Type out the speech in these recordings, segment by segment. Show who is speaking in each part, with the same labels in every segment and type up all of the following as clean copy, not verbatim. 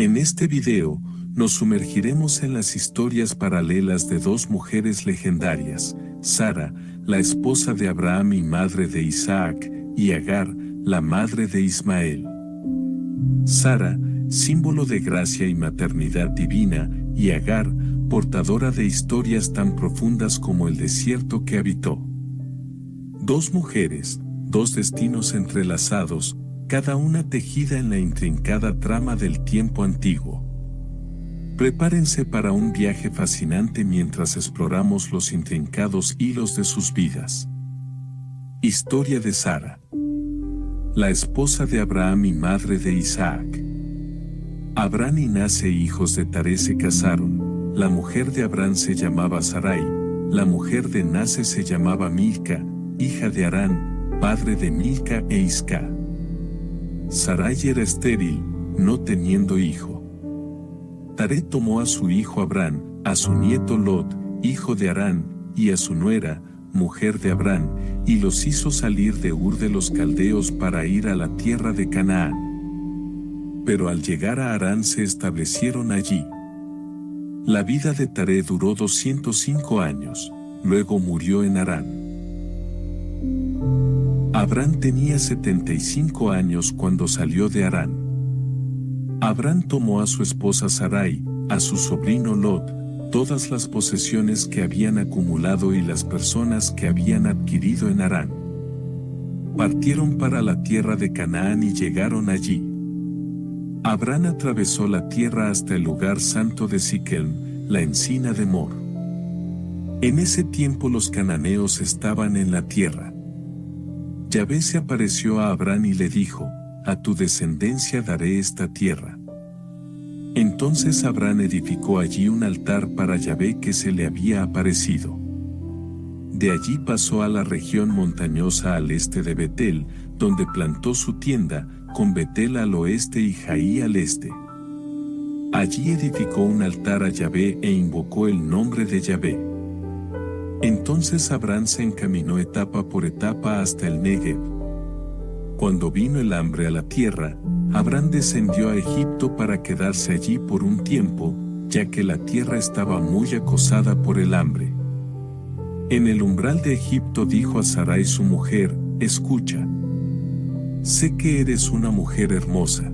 Speaker 1: En este video, nos sumergiremos en las historias paralelas de dos mujeres legendarias, Sara, la esposa de Abraham y madre de Isaac, y Agar, la madre de Ismael. Sara, símbolo de gracia y maternidad divina, y Agar, portadora de historias tan profundas como el desierto que habitó. Dos mujeres, dos destinos entrelazados, cada una tejida en la intrincada trama del tiempo antiguo. Prepárense para un viaje fascinante mientras exploramos los intrincados hilos de sus vidas. Historia de Sara, la esposa de Abraham y madre de Isaac. Abraham y Nace, hijos de Taré, se casaron. La mujer de Abraham se llamaba Sarai, la mujer de Nace se llamaba Milca, hija de Harán, padre de Milca e Isca. Sarai era estéril, no teniendo hijo. Taré tomó a su hijo Abraham, a su nieto Lot, hijo de Harán, y a su nuera, mujer de Abraham, y los hizo salir de Ur de los Caldeos para ir a la tierra de Canaán. Pero al llegar a Harán se establecieron allí. La vida de Taré duró 205 años, luego murió en Harán. Abraham tenía 75 años cuando salió de Harán. Abraham tomó a su esposa Sarai, a su sobrino Lot, todas las posesiones que habían acumulado y las personas que habían adquirido en Harán. Partieron para la tierra de Canaán y llegaron allí. Abraham atravesó la tierra hasta el lugar santo de Siquem, la encina de Mor. En ese tiempo los cananeos estaban en la tierra. Yahvé se apareció a Abraham y le dijo: a tu descendencia daré esta tierra. Entonces Abraham edificó allí un altar para Yahvé que se le había aparecido. De allí pasó a la región montañosa al este de Betel, donde plantó su tienda, con Betel al oeste y Jaí al este. Allí edificó un altar a Yahvé e invocó el nombre de Yahvé. Entonces Abraham se encaminó etapa por etapa hasta el Negev. Cuando vino el hambre a la tierra, Abraham descendió a Egipto para quedarse allí por un tiempo, ya que la tierra estaba muy acosada por el hambre. En el umbral de Egipto dijo a Sarai su mujer: escucha. Sé que eres una mujer hermosa.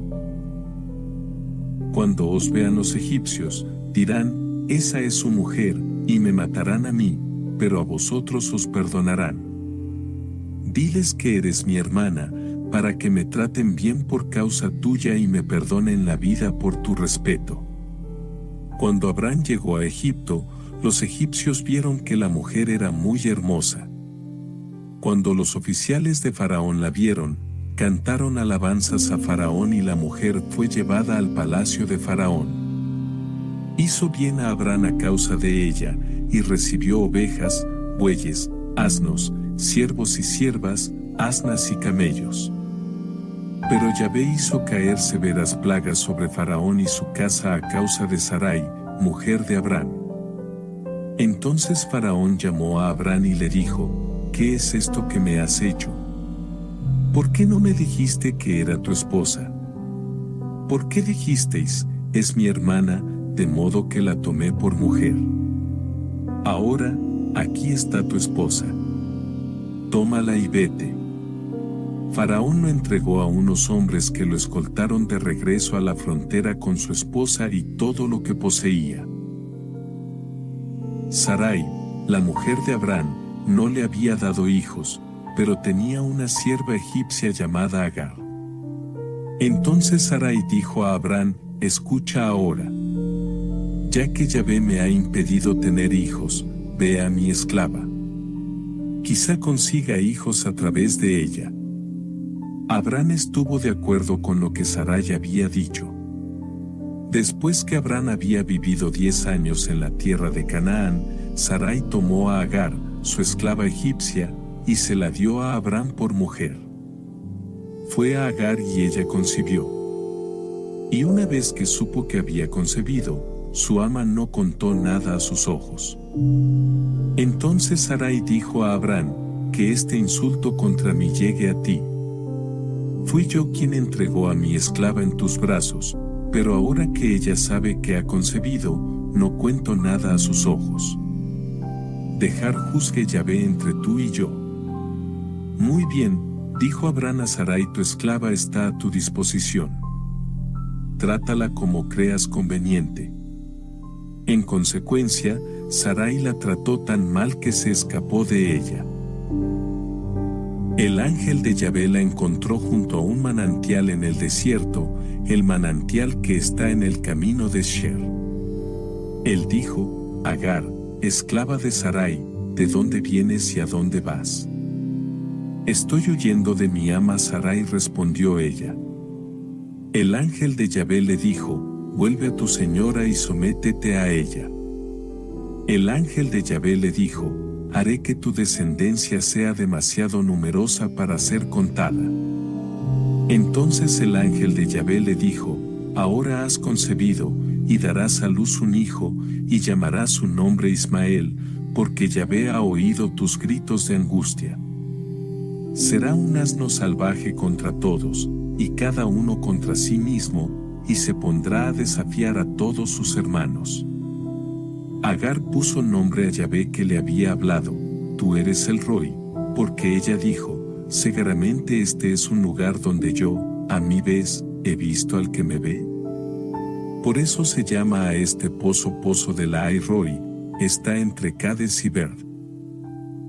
Speaker 1: Cuando os vean los egipcios, dirán: esa es su mujer, y me matarán a mí, pero a vosotros os perdonarán. Diles que eres mi hermana, para que me traten bien por causa tuya y me perdonen la vida por tu respeto. Cuando Abraham llegó a Egipto, los egipcios vieron que la mujer era muy hermosa. Cuando los oficiales de Faraón la vieron, cantaron alabanzas a Faraón y la mujer fue llevada al palacio de Faraón. Hizo bien a Abraham a causa de ella, y recibió ovejas, bueyes, asnos, siervos y siervas, asnas y camellos. Pero Yahvé hizo caer severas plagas sobre Faraón y su casa a causa de Sarai, mujer de Abraham. Entonces Faraón llamó a Abraham y le dijo: ¿qué es esto que me has hecho? ¿Por qué no me dijiste que era tu esposa? ¿Por qué dijisteis: es mi hermana, de modo que la tomé por mujer? Ahora, aquí está tu esposa. Tómala y vete. Faraón lo entregó a unos hombres que lo escoltaron de regreso a la frontera con su esposa y todo lo que poseía. Sarai, la mujer de Abraham, no le había dado hijos, pero tenía una sierva egipcia llamada Agar. Entonces Sarai dijo a Abraham: escucha ahora. Ya que Yahvé me ha impedido tener hijos, ve a mi esclava. Quizá consiga hijos a través de ella. Abraham estuvo de acuerdo con lo que Sarai había dicho. Después que Abraham había vivido 10 años en la tierra de Canaán, Sarai tomó a Agar, su esclava egipcia, y se la dio a Abraham por mujer. Fue a Agar y ella concibió. Y una vez que supo que había concebido, su ama no contó nada a sus ojos. Entonces Sarai dijo a Abraham: que este insulto contra mí llegue a ti. Fui yo quien entregó a mi esclava en tus brazos, pero ahora que ella sabe que ha concebido, no cuento nada a sus ojos. Dejar juzgue Yahvé entre tú y yo. Muy bien, dijo Abraham a Sarai, tu esclava está a tu disposición. Trátala como creas conveniente. En consecuencia, Sarai la trató tan mal que se escapó de ella. El ángel de Yahvé la encontró junto a un manantial en el desierto, el manantial que está en el camino de Sher. Él dijo, Agar, esclava de Sarai, ¿de dónde vienes y a dónde vas? Estoy huyendo de mi ama Sarai, respondió ella. El ángel de Yahvé le dijo, vuelve a tu señora y sométete a ella. El ángel de Yahvé le dijo, haré que tu descendencia sea demasiado numerosa para ser contada. Entonces el ángel de Yahvé le dijo, ahora has concebido, y darás a luz un hijo, y llamarás su nombre Ismael, porque Yahvé ha oído tus gritos de angustia. Será un asno salvaje contra todos, y cada uno contra sí mismo, y se pondrá a desafiar a todos sus hermanos. Agar puso nombre a Yahvé que le había hablado, tú eres el Roi, porque ella dijo, seguramente este es un lugar donde yo, a mí ves, he visto al que me ve. Por eso se llama a este pozo Pozo de la Roi, está entre Cades y Berd.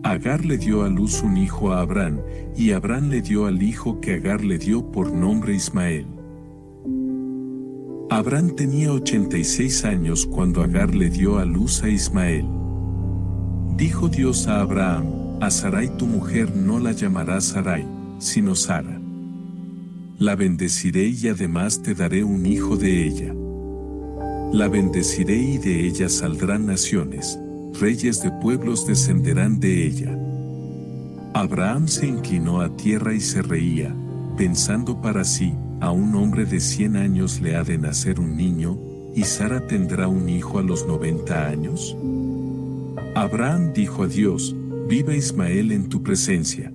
Speaker 1: Agar le dio a luz un hijo a Abraham, y Abraham le dio al hijo que Agar le dio por nombre Ismael. Abraham tenía 86 años cuando Agar le dio a luz a Ismael. Dijo Dios a Abraham, a Sarai tu mujer no la llamarás Sarai, sino Sara. La bendeciré y además te daré un hijo de ella. La bendeciré y de ella saldrán naciones. Reyes de pueblos descenderán de ella. Abraham se inclinó a tierra y se reía, pensando para sí, a un hombre de 100 años le ha de nacer un niño, y Sara tendrá un hijo a los 90 años. Abraham dijo a Dios, viva Ismael en tu presencia.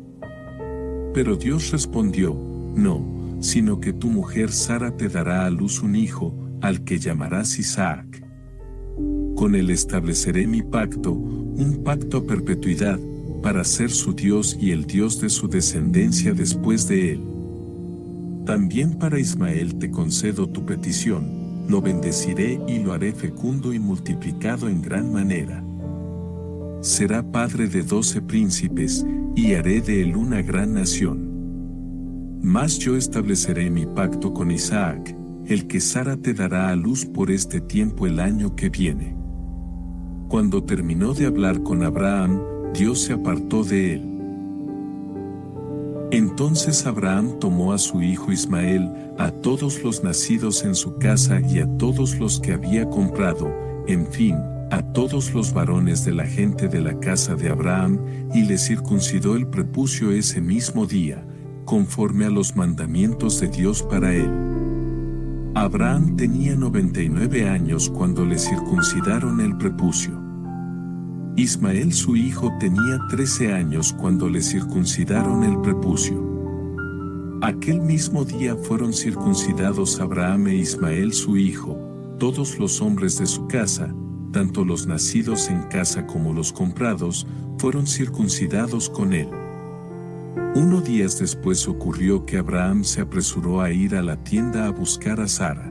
Speaker 1: Pero Dios respondió, no, sino que tu mujer Sara te dará a luz un hijo, al que llamarás Isaac. Con él estableceré mi pacto, un pacto a perpetuidad, para ser su Dios y el Dios de su descendencia después de él. También para Ismael te concedo tu petición, lo bendeciré y lo haré fecundo y multiplicado en gran manera. Será padre de 12 príncipes, y haré de él una gran nación. Mas yo estableceré mi pacto con Isaac, el que Sara te dará a luz por este tiempo el año que viene. Cuando terminó de hablar con Abraham, Dios se apartó de él. Entonces Abraham tomó a su hijo Ismael, a todos los nacidos en su casa y a todos los que había comprado, en fin, a todos los varones de la gente de la casa de Abraham, y le circuncidó el prepucio ese mismo día, conforme a los mandamientos de Dios para él. Abraham tenía 99 años cuando le circuncidaron el prepucio. Ismael su hijo tenía 13 años cuando le circuncidaron el prepucio. Aquel mismo día fueron circuncidados Abraham e Ismael su hijo, todos los hombres de su casa, tanto los nacidos en casa como los comprados, fueron circuncidados con él. 1 día después ocurrió que Abraham se apresuró a ir a la tienda a buscar a Sara.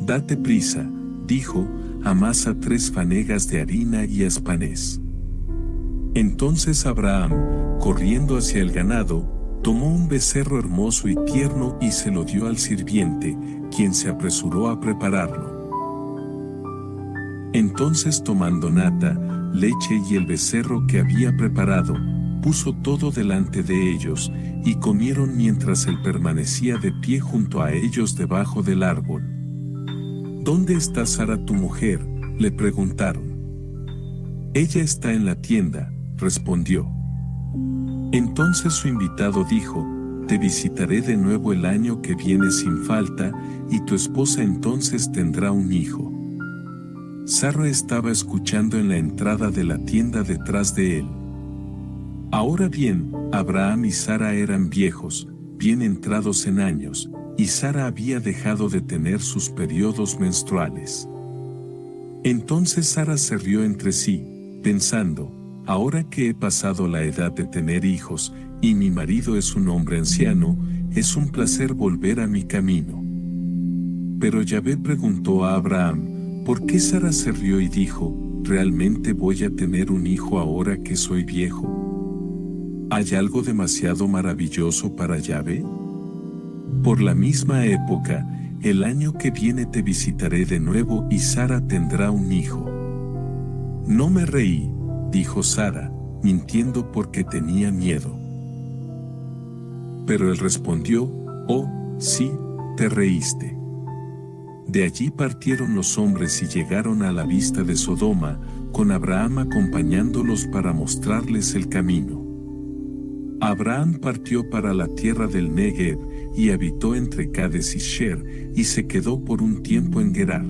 Speaker 1: Date prisa, dijo, amasa 3 fanegas de harina y haz panes. Entonces Abraham, corriendo hacia el ganado, tomó un becerro hermoso y tierno y se lo dio al sirviente, quien se apresuró a prepararlo. Entonces tomando nata, leche y el becerro que había preparado, puso todo delante de ellos, y comieron mientras él permanecía de pie junto a ellos debajo del árbol. ¿Dónde está Sara tu mujer?, le preguntaron. Ella está en la tienda, respondió. Entonces su invitado dijo, te visitaré de nuevo el año que viene sin falta, y tu esposa entonces tendrá un hijo. Sara estaba escuchando en la entrada de la tienda detrás de él. Ahora bien, Abraham y Sara eran viejos, bien entrados en años, y Sara había dejado de tener sus periodos menstruales. Entonces Sara se rió entre sí, pensando, ahora que he pasado la edad de tener hijos, y mi marido es un hombre anciano, es un placer volver a mi camino. Pero Yahvé preguntó a Abraham, ¿por qué Sara se rió y dijo, ¿realmente voy a tener un hijo ahora que soy viejo? ¿Hay algo demasiado maravilloso para Yahvé? Por la misma época, el año que viene te visitaré de nuevo y Sara tendrá un hijo. No me reí, dijo Sara, mintiendo porque tenía miedo. Pero él respondió, oh, sí, te reíste. De allí partieron los hombres y llegaron a la vista de Sodoma, con Abraham acompañándolos para mostrarles el camino. Abraham partió para la tierra del Negev, y habitó entre Cades y Sher, y se quedó por un tiempo en Gerar.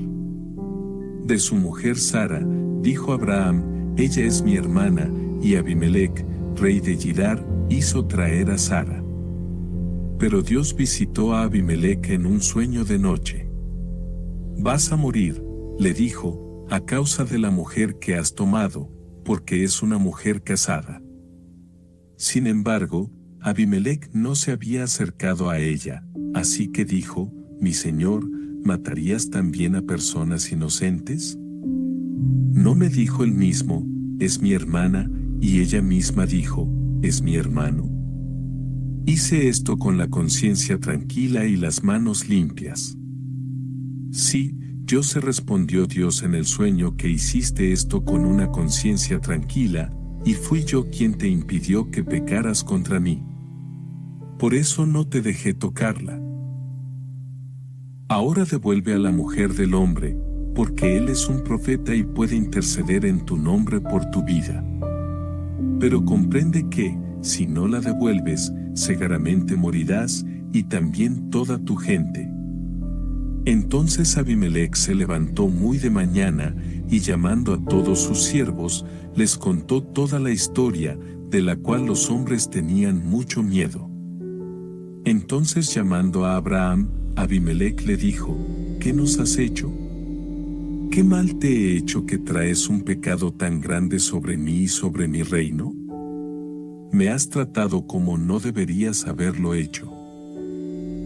Speaker 1: De su mujer Sara, dijo Abraham, ella es mi hermana, y Abimelec, rey de Girar, hizo traer a Sara. Pero Dios visitó a Abimelec en un sueño de noche. Vas a morir, le dijo, a causa de la mujer que has tomado, porque es una mujer casada. Sin embargo, Abimelec no se había acercado a ella, así que dijo, mi señor, ¿matarías también a personas inocentes? ¿No me dijo él mismo, es mi hermana, y ella misma dijo, es mi hermano? Hice esto con la conciencia tranquila y las manos limpias. Sí, yo sé, respondió Dios en el sueño, que hiciste esto con una conciencia tranquila, y fui yo quien te impidió que pecaras contra mí. Por eso no te dejé tocarla. Ahora devuelve a la mujer del hombre, porque él es un profeta y puede interceder en tu nombre por tu vida. Pero comprende que, si no la devuelves, seguramente morirás, y también toda tu gente. Entonces Abimelec se levantó muy de mañana, y llamando a todos sus siervos, les contó toda la historia, de la cual los hombres tenían mucho miedo. Entonces llamando a Abraham, Abimelec le dijo, ¿qué nos has hecho? ¿Qué mal te he hecho que traes un pecado tan grande sobre mí y sobre mi reino? Me has tratado como no deberías haberlo hecho.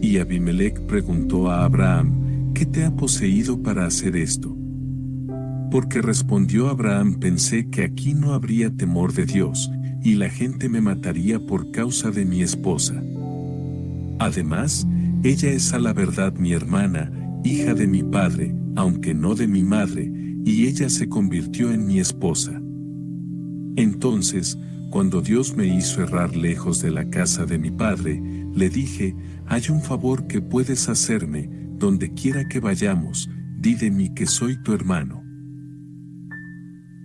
Speaker 1: Y Abimelec preguntó a Abraham, ¿qué te ha poseído para hacer esto? Porque respondió Abraham, pensé que aquí no habría temor de Dios, y la gente me mataría por causa de mi esposa. Además, ella es a la verdad mi hermana, hija de mi padre, aunque no de mi madre, y ella se convirtió en mi esposa. Entonces, cuando Dios me hizo errar lejos de la casa de mi padre, le dije, hay un favor que puedes hacerme, donde quiera que vayamos, di de mí que soy tu hermano.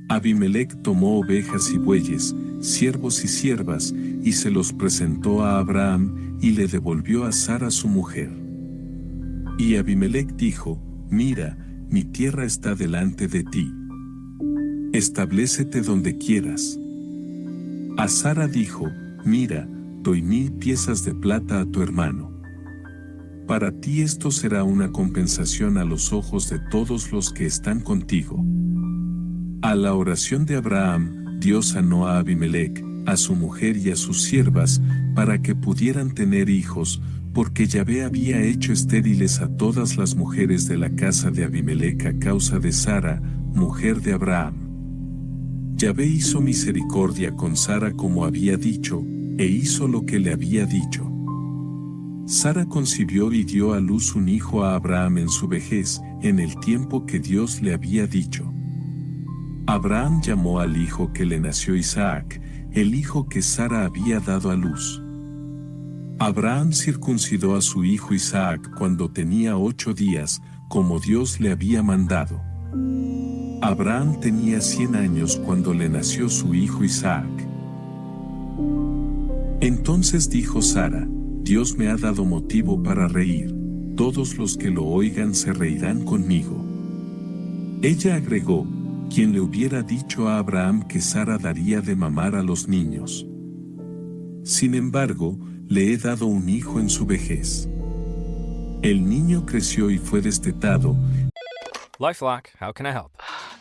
Speaker 1: Abimelec tomó ovejas y bueyes, siervos y siervas, y se los presentó a Abraham, y le devolvió a Sara su mujer. Y Abimelec dijo, mira, mi tierra está delante de ti. Establécete donde quieras. A Sara dijo, mira, doy 1000 piezas de plata a tu hermano. Para ti esto será una compensación a los ojos de todos los que están contigo. A la oración de Abraham, Dios sanó a Abimelec, a su mujer y a sus siervas, para que pudieran tener hijos, porque Yahvé había hecho estériles a todas las mujeres de la casa de Abimelec a causa de Sara, mujer de Abraham. Yahvé hizo misericordia con Sara como había dicho, e hizo lo que le había dicho. Sara concibió y dio a luz un hijo a Abraham en su vejez, en el tiempo que Dios le había dicho. Abraham llamó al hijo que le nació Isaac, el hijo que Sara había dado a luz. Abraham circuncidó a su hijo Isaac cuando tenía 8 días, como Dios le había mandado. Abraham tenía 100 años cuando le nació su hijo Isaac. Entonces dijo Sara, Dios me ha dado motivo para reír, todos los que lo oigan se reirán conmigo. Ella agregó, quien le hubiera dicho a Abraham que Sara daría de mamar a los niños. Sin embargo, le he dado un hijo en su vejez. El niño creció y fue destetado.
Speaker 2: LifeLock, how can I help?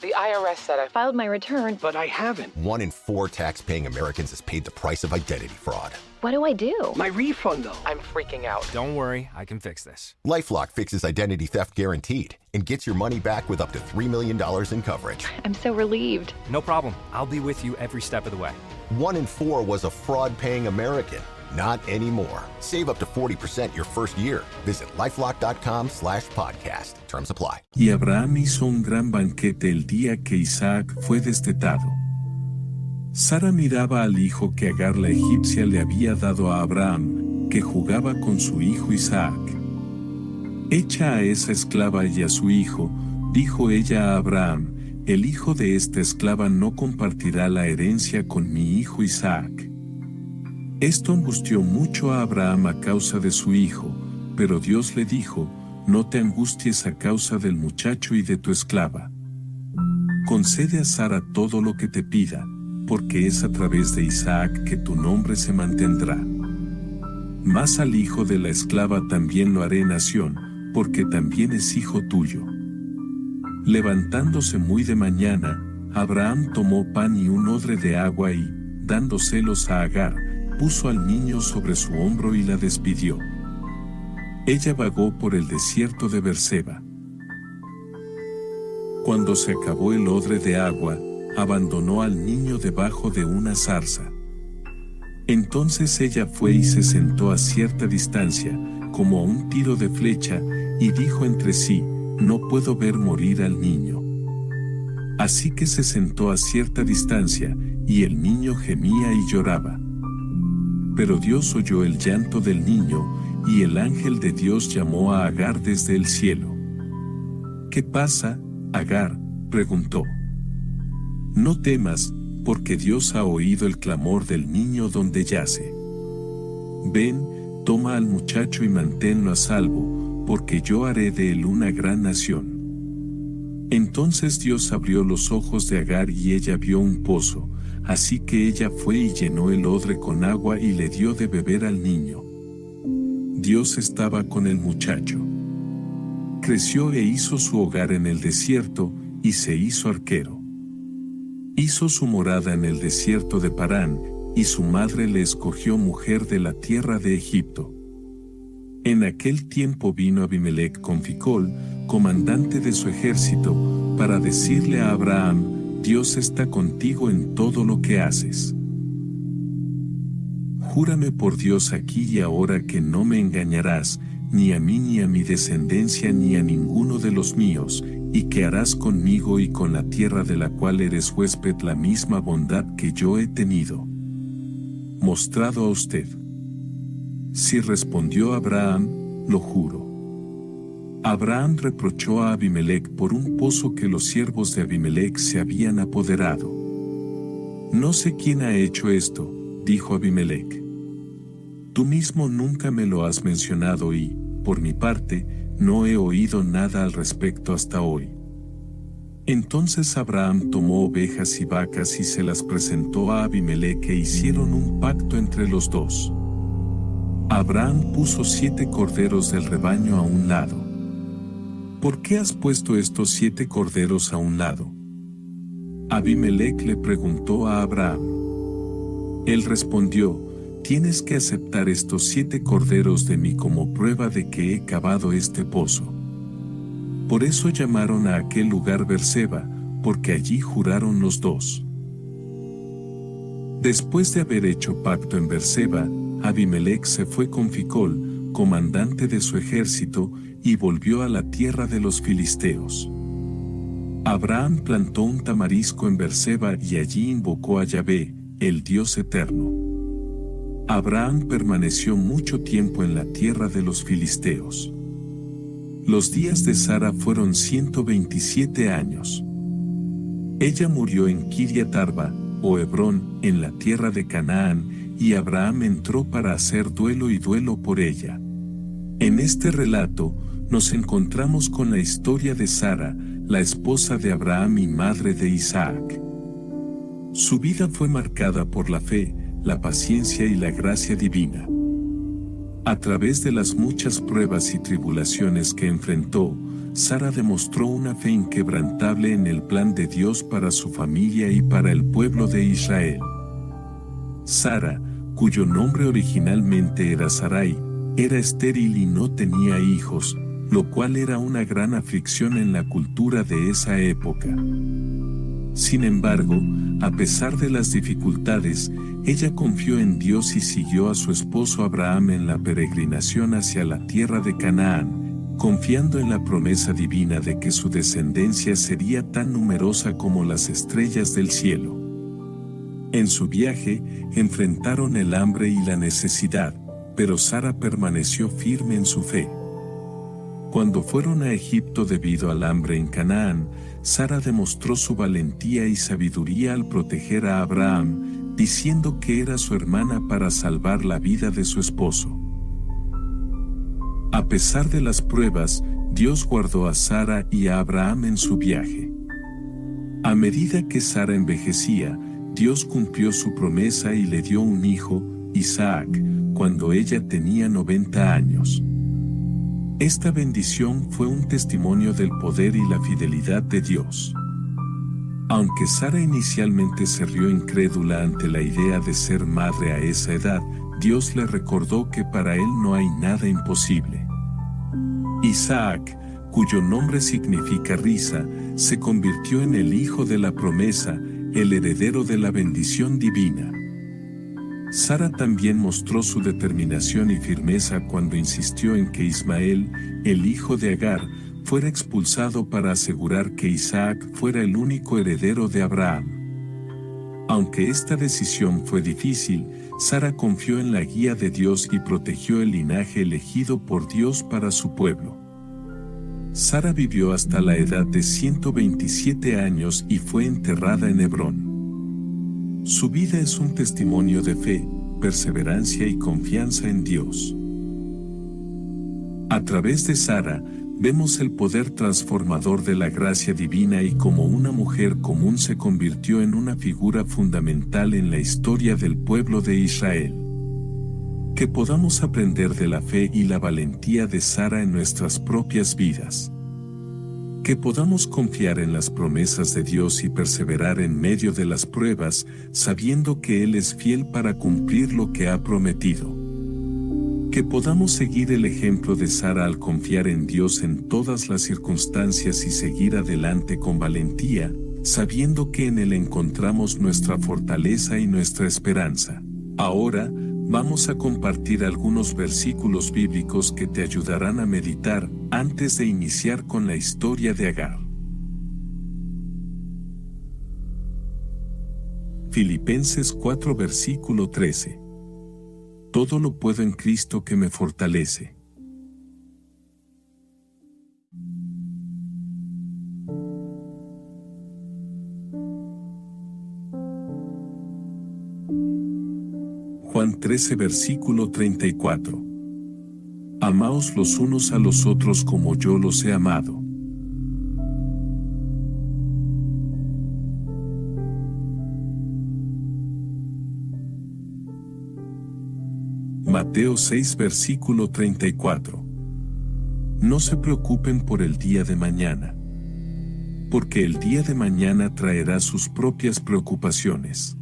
Speaker 3: The IRS said I filed my return,
Speaker 4: But I haven't.
Speaker 5: 1 in 4 tax-paying Americans has paid the price of identity fraud.
Speaker 3: what do I do?
Speaker 4: My refund, though.
Speaker 3: I'm freaking out.
Speaker 2: Don't worry, I can fix this.
Speaker 5: LifeLock fixes identity theft guaranteed and gets your money back with up to $3 million in coverage.
Speaker 3: I'm so relieved.
Speaker 2: No problem. I'll be with you every step of the way.
Speaker 5: 1 in 4 was a fraud-paying American. Not anymore. Save up to 40% your first year. Visit LifeLock.com/podcast. Terms apply.
Speaker 1: Y Abraham hizo un gran banquete el día que Isaac fue destetado. Sara miraba al hijo que Agar la egipcia le había dado a Abraham, que jugaba con su hijo Isaac. Echa a esa esclava y a su hijo, dijo ella a Abraham, el hijo de esta esclava no compartirá la herencia con mi hijo Isaac. Esto angustió mucho a Abraham a causa de su hijo, pero Dios le dijo, no te angusties a causa del muchacho y de tu esclava. Concede a Sara todo lo que te pida, porque es a través de Isaac que tu nombre se mantendrá. Mas al hijo de la esclava también lo haré nación, porque también es hijo tuyo. Levantándose muy de mañana, Abraham tomó pan y un odre de agua y, dándoselos a Agar, puso al niño sobre su hombro y la despidió. Ella vagó por el desierto de Berseba. Cuando se acabó el odre de agua, abandonó al niño debajo de una zarza. Entonces ella fue y se sentó a cierta distancia, como a un tiro de flecha, y dijo entre sí, no puedo ver morir al niño. Así que se sentó a cierta distancia, y el niño gemía y lloraba. Pero Dios oyó el llanto del niño, y el ángel de Dios llamó a Agar desde el cielo. ¿Qué pasa, Agar?, preguntó. No temas, porque Dios ha oído el clamor del niño donde yace. Ven, toma al muchacho y manténlo a salvo, porque yo haré de él una gran nación. Entonces Dios abrió los ojos de Agar y ella vio un pozo, así que ella fue y llenó el odre con agua y le dio de beber al niño. Dios estaba con el muchacho. Creció e hizo su hogar en el desierto, y se hizo arquero. Hizo su morada en el desierto de Parán, y su madre le escogió mujer de la tierra de Egipto. En aquel tiempo vino Abimelec con Ficol, comandante de su ejército, para decirle a Abraham, Dios está contigo en todo lo que haces. Júrame por Dios aquí y ahora que no me engañarás, ni a mí ni a mi descendencia ni a ninguno de los míos, y que harás conmigo y con la tierra de la cual eres huésped la misma bondad que yo he tenido mostrado a usted. Si respondió Abraham, lo juro. Abraham reprochó a Abimelec por un pozo que los siervos de Abimelec se habían apoderado. No sé quién ha hecho esto, dijo Abimelec. Tú mismo nunca me lo has mencionado y, por mi parte, no he oído nada al respecto hasta hoy. Entonces Abraham tomó ovejas y vacas y se las presentó a Abimelec e hicieron un pacto entre los dos. Abraham puso 7 corderos del rebaño a un lado. ¿Por qué has puesto estos 7 corderos a un lado? Abimelec le preguntó a Abraham. Él respondió, tienes que aceptar estos 7 corderos de mí como prueba de que he cavado este pozo. Por eso llamaron a aquel lugar Berseba, porque allí juraron los dos. Después de haber hecho pacto en Berseba, Abimelec se fue con Ficol, comandante de su ejército, y volvió a la tierra de los filisteos. Abraham plantó un tamarisco en Berseba y allí invocó a Yahvé, el Dios eterno. Abraham permaneció mucho tiempo en la tierra de los filisteos. Los días de Sara fueron 127 años. Ella murió en Kiriat Arba, o Hebrón, en la tierra de Canaán, y Abraham entró para hacer duelo y duelo por ella. En este relato, nos encontramos con la historia de Sara, la esposa de Abraham y madre de Isaac. Su vida fue marcada por la fe, la paciencia y la gracia divina. A través de las muchas pruebas y tribulaciones que enfrentó, Sara demostró una fe inquebrantable en el plan de Dios para su familia y para el pueblo de Israel. Sara, cuyo nombre originalmente era Sarai, era estéril y no tenía hijos, lo cual era una gran aflicción en la cultura de esa época. Sin embargo, a pesar de las dificultades, ella confió en Dios y siguió a su esposo Abraham en la peregrinación hacia la tierra de Canaán, confiando en la promesa divina de que su descendencia sería tan numerosa como las estrellas del cielo. En su viaje, enfrentaron el hambre y la necesidad, pero Sara permaneció firme en su fe. Cuando fueron a Egipto debido al hambre en Canaán, Sara demostró su valentía y sabiduría al proteger a Abraham, diciendo que era su hermana para salvar la vida de su esposo. A pesar de las pruebas, Dios guardó a Sara y a Abraham en su viaje. A medida que Sara envejecía, Dios cumplió su promesa y le dio un hijo, Isaac, cuando ella tenía 90 años. Esta bendición fue un testimonio del poder y la fidelidad de Dios. Aunque Sara inicialmente se rió incrédula ante la idea de ser madre a esa edad, Dios le recordó que para él no hay nada imposible. Isaac, cuyo nombre significa risa, se convirtió en el hijo de la promesa, el heredero de la bendición divina. Sara también mostró su determinación y firmeza cuando insistió en que Ismael, el hijo de Agar, fuera expulsado para asegurar que Isaac fuera el único heredero de Abraham. Aunque esta decisión fue difícil, Sara confió en la guía de Dios y protegió el linaje elegido por Dios para su pueblo. Sara vivió hasta la edad de 127 años y fue enterrada en Hebrón. Su vida es un testimonio de fe, perseverancia y confianza en Dios. A través de Sara, vemos el poder transformador de la gracia divina y cómo una mujer común se convirtió en una figura fundamental en la historia del pueblo de Israel. Que podamos aprender de la fe y la valentía de Sara en nuestras propias vidas. Que podamos confiar en las promesas de Dios y perseverar en medio de las pruebas, sabiendo que Él es fiel para cumplir lo que ha prometido. Que podamos seguir el ejemplo de Sara al confiar en Dios en todas las circunstancias y seguir adelante con valentía, sabiendo que en Él encontramos nuestra fortaleza y nuestra esperanza. Ahora, vamos a compartir algunos versículos bíblicos que te ayudarán a meditar antes de iniciar con la historia de Agar. Filipenses 4 versículo 13. Todo lo puedo en Cristo que me fortalece. Juan 13 versículo 34. Amaos los unos a los otros como yo los he amado. Mateo 6 versículo 34. No se preocupen por el día de mañana, porque el día de mañana traerá sus propias preocupaciones.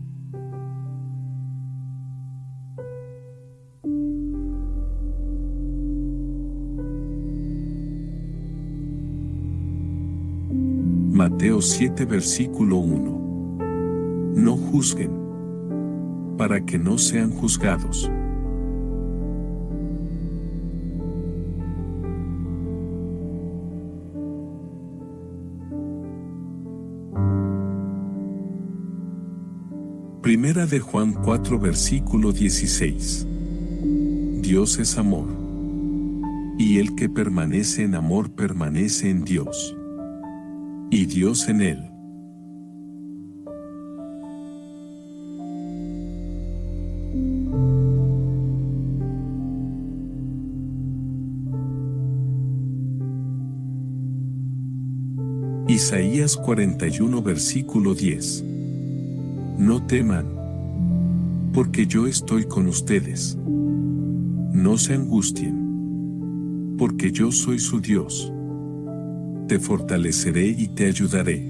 Speaker 1: Mateo 7 versículo 1. No juzguen, para que no sean juzgados. Primera de Juan 4 versículo 16. Dios es amor, y el que permanece en amor permanece en Dios, y Dios en él. Isaías 41 versículo 10. No teman, porque yo estoy con ustedes. No se angustien, porque yo soy su Dios. Te fortaleceré y te ayudaré.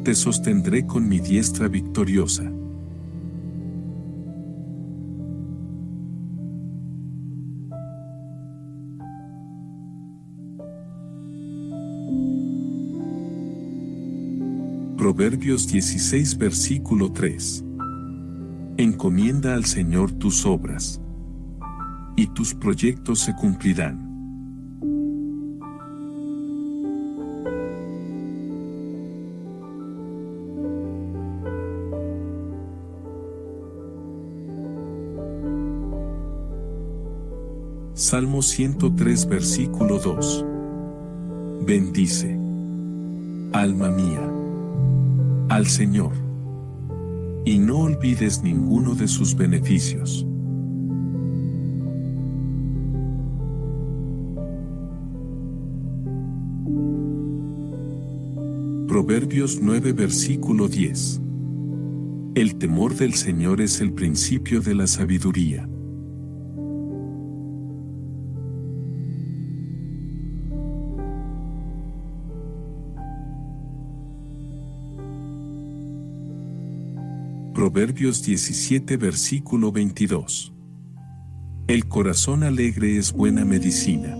Speaker 1: Te sostendré con mi diestra victoriosa. Proverbios 16 versículo 3. Encomienda al Señor tus obras, y tus proyectos se cumplirán. Salmo 103 versículo 2. Bendice, alma mía, al Señor, y no olvides ninguno de sus beneficios. Proverbios 9 versículo 10. El temor del Señor es el principio de la sabiduría. Proverbios 17 versículo 22. El corazón alegre es buena medicina,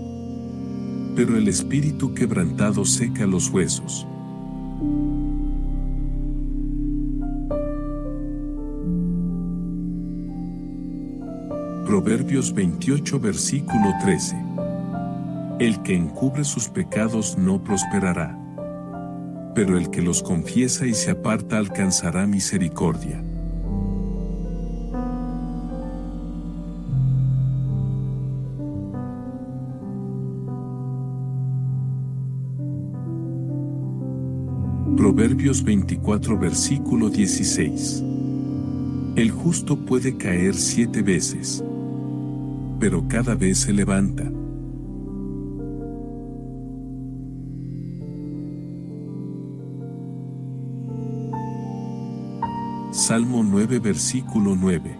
Speaker 1: pero el espíritu quebrantado seca los huesos. Proverbios 28 versículo 13. El que encubre sus pecados no prosperará, pero el que los confiesa y se aparta alcanzará misericordia. Proverbios 24 versículo 16. El justo puede caer 7 veces, pero cada vez se levanta. Salmo 9 versículo 9.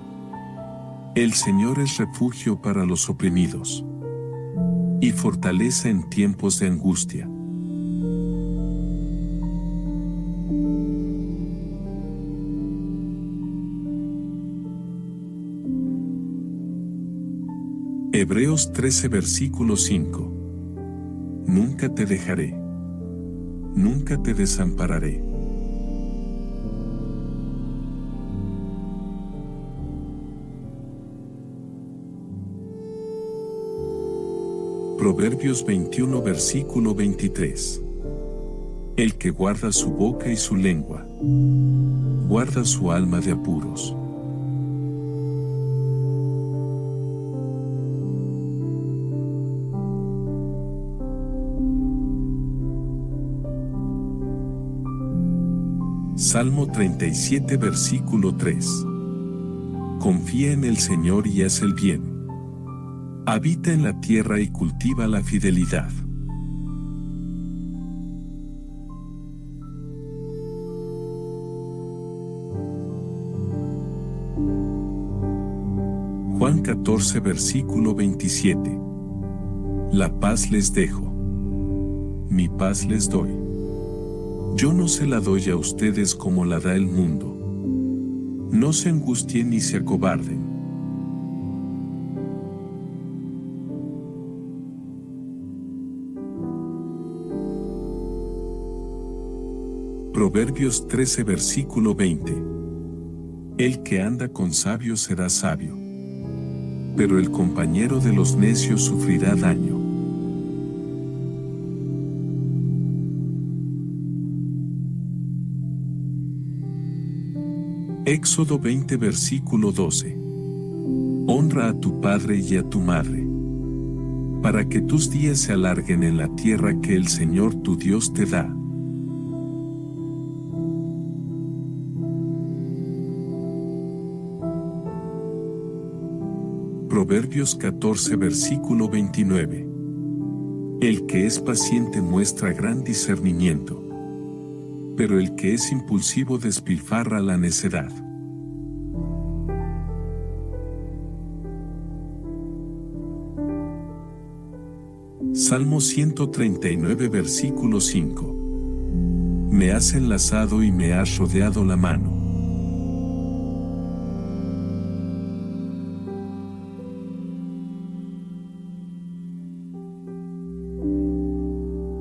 Speaker 1: El Señor es refugio para los oprimidos y fortaleza en tiempos de angustia. Hebreos 13 versículo 5. Nunca te dejaré, nunca te desampararé. Proverbios 21 versículo 23. El que guarda su boca y su lengua, guarda su alma de apuros. Salmo 37 versículo 3. Confía en el Señor y haz el bien. Habita en la tierra y cultiva la fidelidad. Juan 14 versículo 27. La paz les dejo, mi paz les doy. Yo no se la doy a ustedes como la da el mundo. No se angustien ni se acobarden. Proverbios 13 versículo 20. El que anda con sabios será sabio, pero el compañero de los necios sufrirá daño. Éxodo 20 versículo 12. Honra a tu padre y a tu madre, para que tus días se alarguen en la tierra que el Señor tu Dios te da. Proverbios 14 versículo 29. El que es paciente muestra gran discernimiento, pero el que es impulsivo despilfarra la necedad. Salmo 139 versículo 5. Me has enlazado y me has rodeado la mano.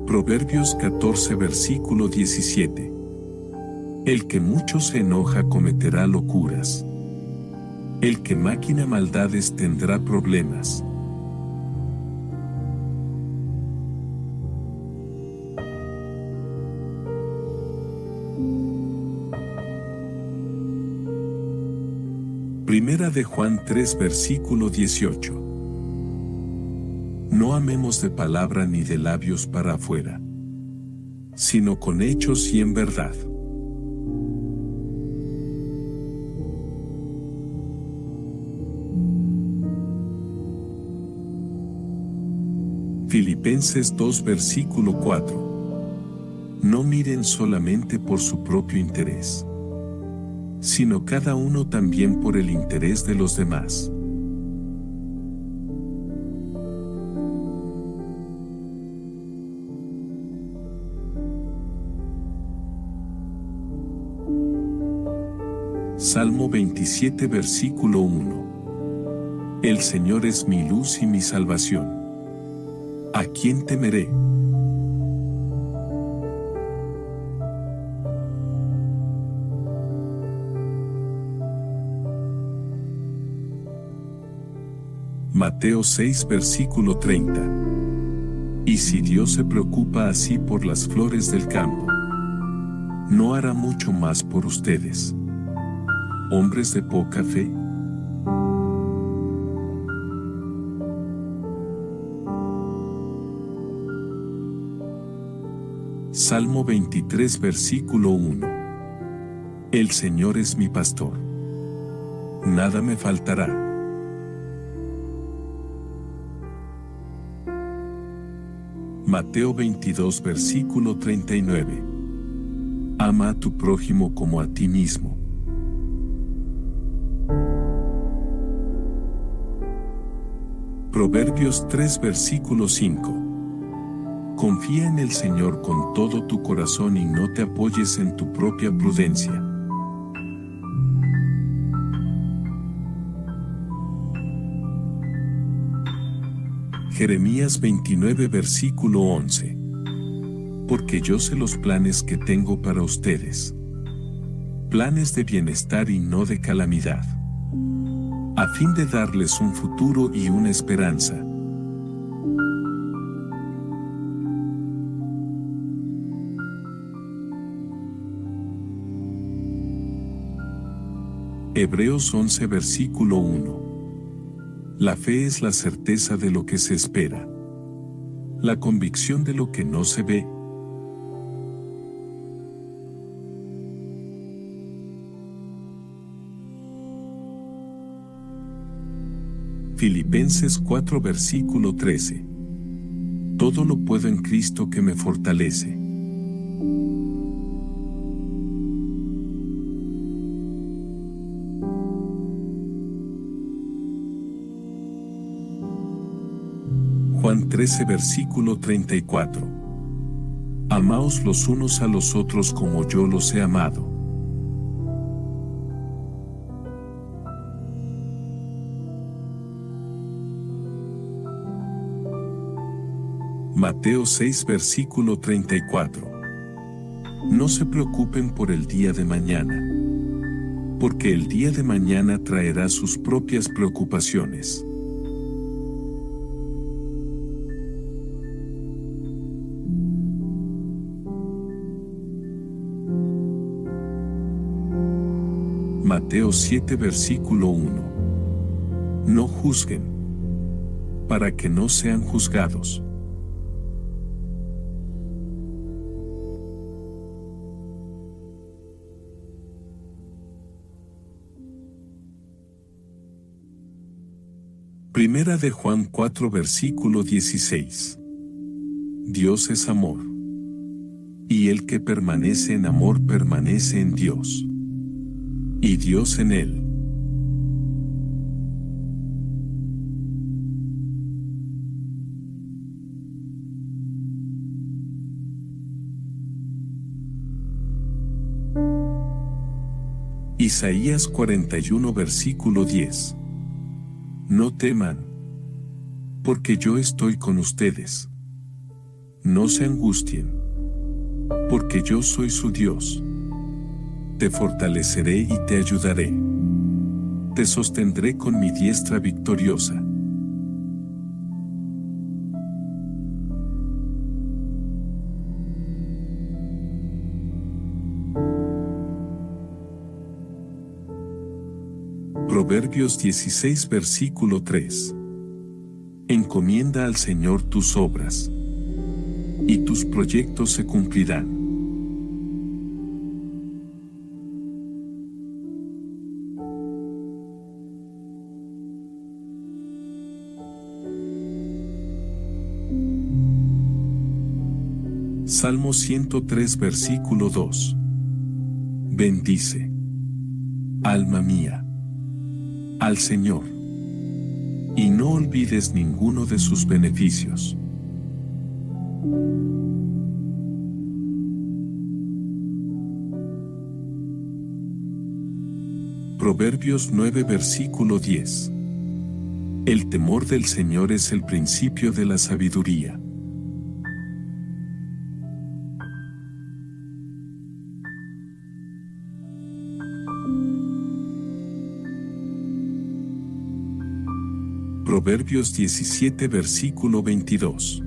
Speaker 1: Proverbios 14 versículo 17. El que mucho se enoja cometerá locuras. El que maquina maldades tendrá problemas. Primera de Juan 3 versículo 18. No amemos de palabra ni de labios para afuera, sino con hechos y en verdad. Filipenses 2 versículo 4. No miren solamente por su propio interés, sino cada uno también por el interés de los demás. Salmo 27 versículo 1. El Señor es mi luz y mi salvación. ¿A quién temeré? Mateo 6 versículo 30. Y si Dios se preocupa así por las flores del campo, ¿no hará mucho más por ustedes, hombres de poca fe? Salmo 23 versículo 1. El Señor es mi pastor. Nada me faltará. Mateo 22 versículo 39. Ama a tu prójimo como a ti mismo. Proverbios 3 versículo 5. Confía en el Señor con todo tu corazón y no te apoyes en tu propia prudencia. Jeremías 29 versículo 11. Porque yo sé los planes que tengo para ustedes. Planes de bienestar y no de calamidad, a fin de darles un futuro y una esperanza. Hebreos 11 versículo 1. La fe es la certeza de lo que se espera, la convicción de lo que no se ve. Filipenses 4 versículo 13. Todo lo puedo en Cristo que me fortalece. Juan 13 versículo 34. Amaos los unos a los otros como yo los he amado. Mateo 6 versículo 34. No se preocupen por el día de mañana, porque el día de mañana traerá sus propias preocupaciones. Mateo 7 versículo 1. No juzguen, para que no sean juzgados. Primera de Juan 4 versículo 16. Dios es amor, y el que permanece en amor permanece en Dios, y Dios en él. Isaías 41 versículo 10. No teman, porque yo estoy con ustedes. No se angustien, porque yo soy su Dios. Te fortaleceré y te ayudaré. Te sostendré con mi diestra victoriosa. Proverbios 16 versículo 3. Encomienda al Señor tus obras, y tus proyectos se cumplirán. Salmo 103 versículo 2. Bendice, alma mía, al Señor, y no olvides ninguno de sus beneficios. Proverbios 9 versículo 10. El temor del Señor es el principio de la sabiduría. Proverbios 17 versículo 22.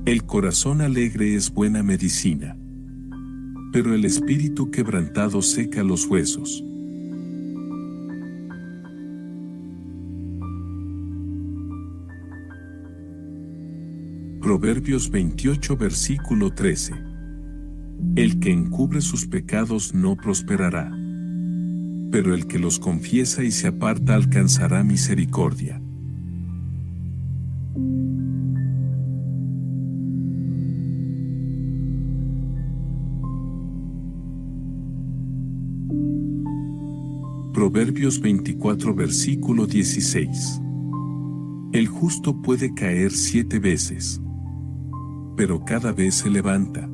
Speaker 1: El corazón alegre es buena medicina, pero el espíritu quebrantado seca los huesos. Proverbios 28 versículo 13. El que encubre sus pecados no prosperará, pero el que los confiesa y se aparta alcanzará misericordia. Proverbios 24 versículo 16. El justo puede caer 7 veces, pero cada vez se levanta.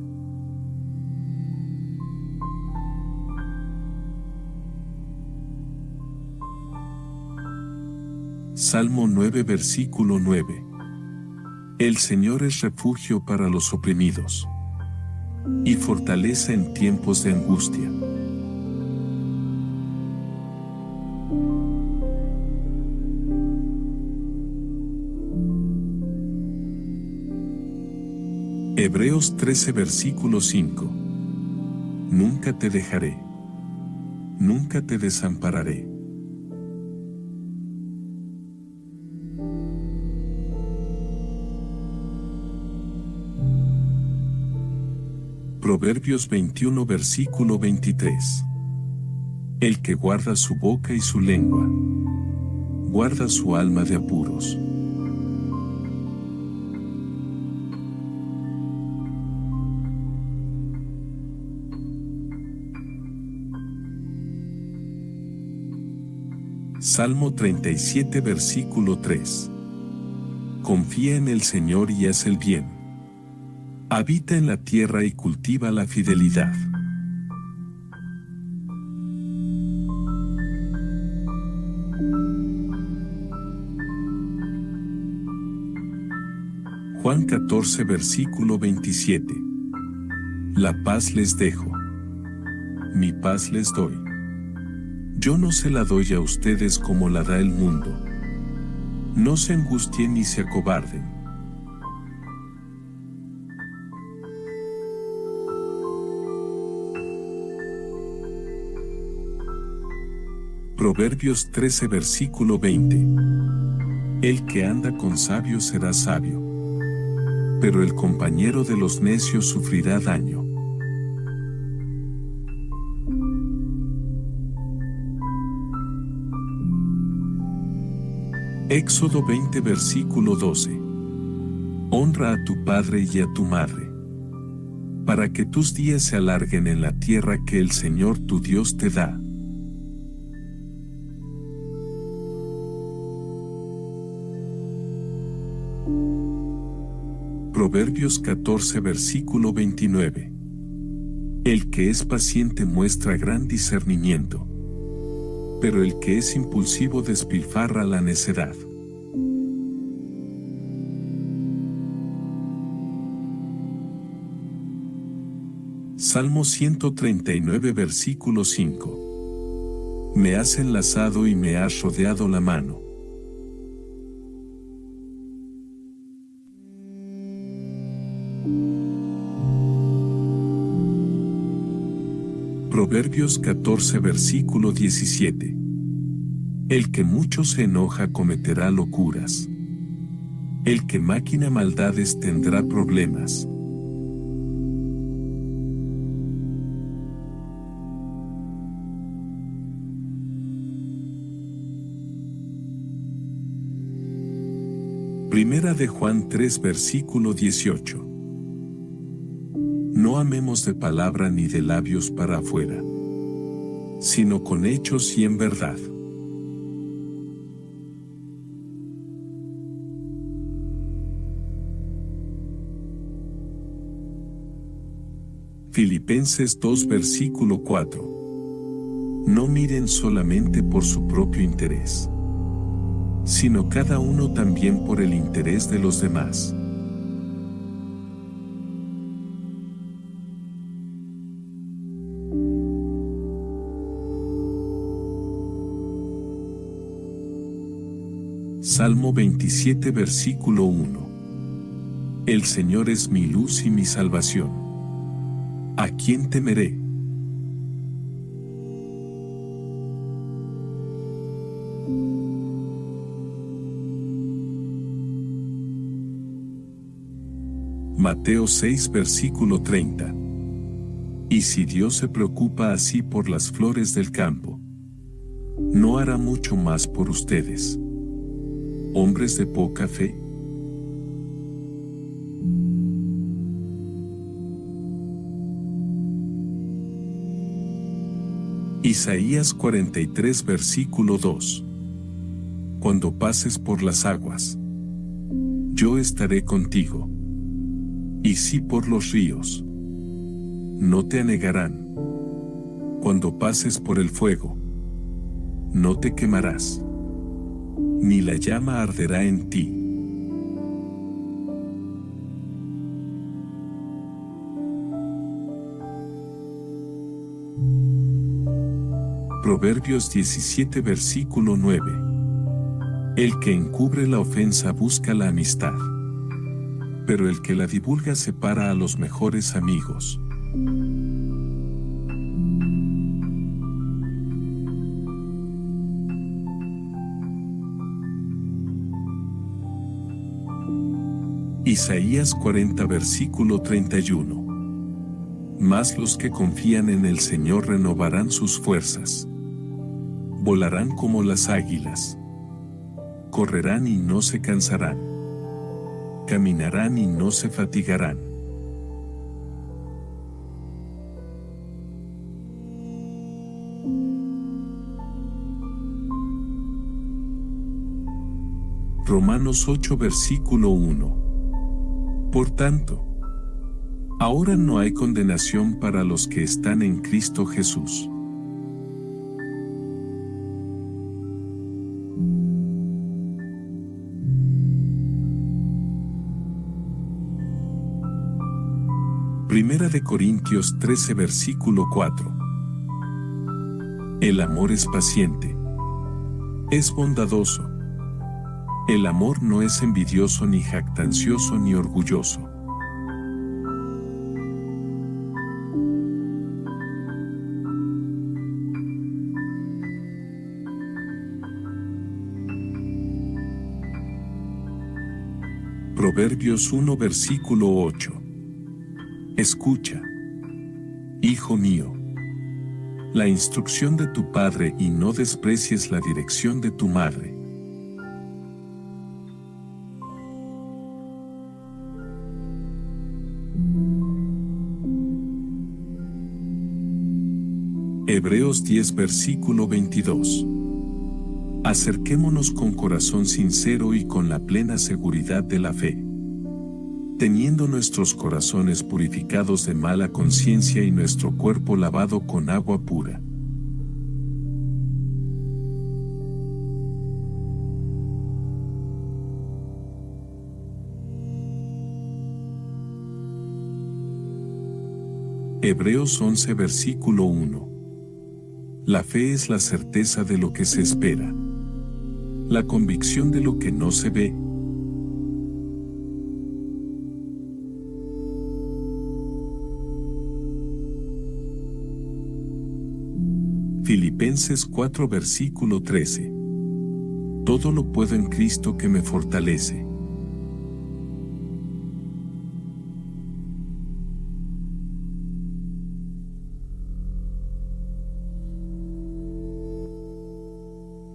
Speaker 1: Salmo 9 versículo 9. El Señor es refugio para los oprimidos y fortaleza en tiempos de angustia. Hebreos 13 versículo 5. Nunca te dejaré, nunca te desampararé. Proverbios 21 versículo 23. El que guarda su boca y su lengua, guarda su alma de apuros. Salmo 37 versículo 3. Confía en el Señor y haz el bien. Habita en la tierra y cultiva la fidelidad. Juan 14 versículo 27. La paz les dejo, mi paz les doy. Yo no se la doy a ustedes como la da el mundo. No se angustien ni se acobarden. Proverbios 13 versículo 20. El que anda con sabios será sabio, pero el compañero de los necios sufrirá daño. Éxodo 20 versículo 12. Honra a tu padre y a tu madre, para que tus días se alarguen en la tierra que el Señor tu Dios te da. Proverbios 14 versículo 29. El que es paciente muestra gran discernimiento, pero el que es impulsivo despilfarra la necedad. Salmo 139 versículo 5. Me has enlazado y me has rodeado la mano. Proverbios 14 versículo 17. El que mucho se enoja cometerá locuras. El que maquina maldades tendrá problemas. Primera de Juan 3 versículo 18. No amemos de palabra ni de labios para afuera, sino con hechos y en verdad. Filipenses 2 versículo 4. No miren solamente por su propio interés, sino cada uno también por el interés de los demás. Salmo 27 versículo 1. El Señor es mi luz y mi salvación. ¿A quién temeré? Mateo 6 versículo 30. Y si Dios se preocupa así por las flores del campo, ¿no hará mucho más por ustedes, hombres de poca fe? Isaías 43 versículo 2. Cuando pases por las aguas, yo estaré contigo. Y si por los ríos, no te anegarán. Cuando pases por el fuego, no te quemarás, ni la llama arderá en ti. Proverbios 17 versículo 9. El que encubre la ofensa busca la amistad, pero el que la divulga separa a los mejores amigos. Isaías 40 versículo 31. Mas los que confían en el Señor renovarán sus fuerzas. Volarán como las águilas. Correrán y no se cansarán. Caminarán y no se fatigarán. Romanos 8 versículo 1. Por tanto, ahora no hay condenación para los que están en Cristo Jesús. Primera de Corintios 13 versículo 4. El amor es paciente, es bondadoso. El amor no es envidioso ni jactancioso ni orgulloso. Proverbios 1 versículo 8. Escucha, hijo mío, la instrucción de tu padre y no desprecies la dirección de tu madre. Hebreos 10 versículo 22. Acerquémonos con corazón sincero y con la plena seguridad de la fe, teniendo nuestros corazones purificados de mala conciencia y nuestro cuerpo lavado con agua pura. Hebreos 11 versículo 1. La fe es la certeza de lo que se espera, la convicción de lo que no se ve. Filipenses 4 versículo 13. Todo lo puedo en Cristo que me fortalece.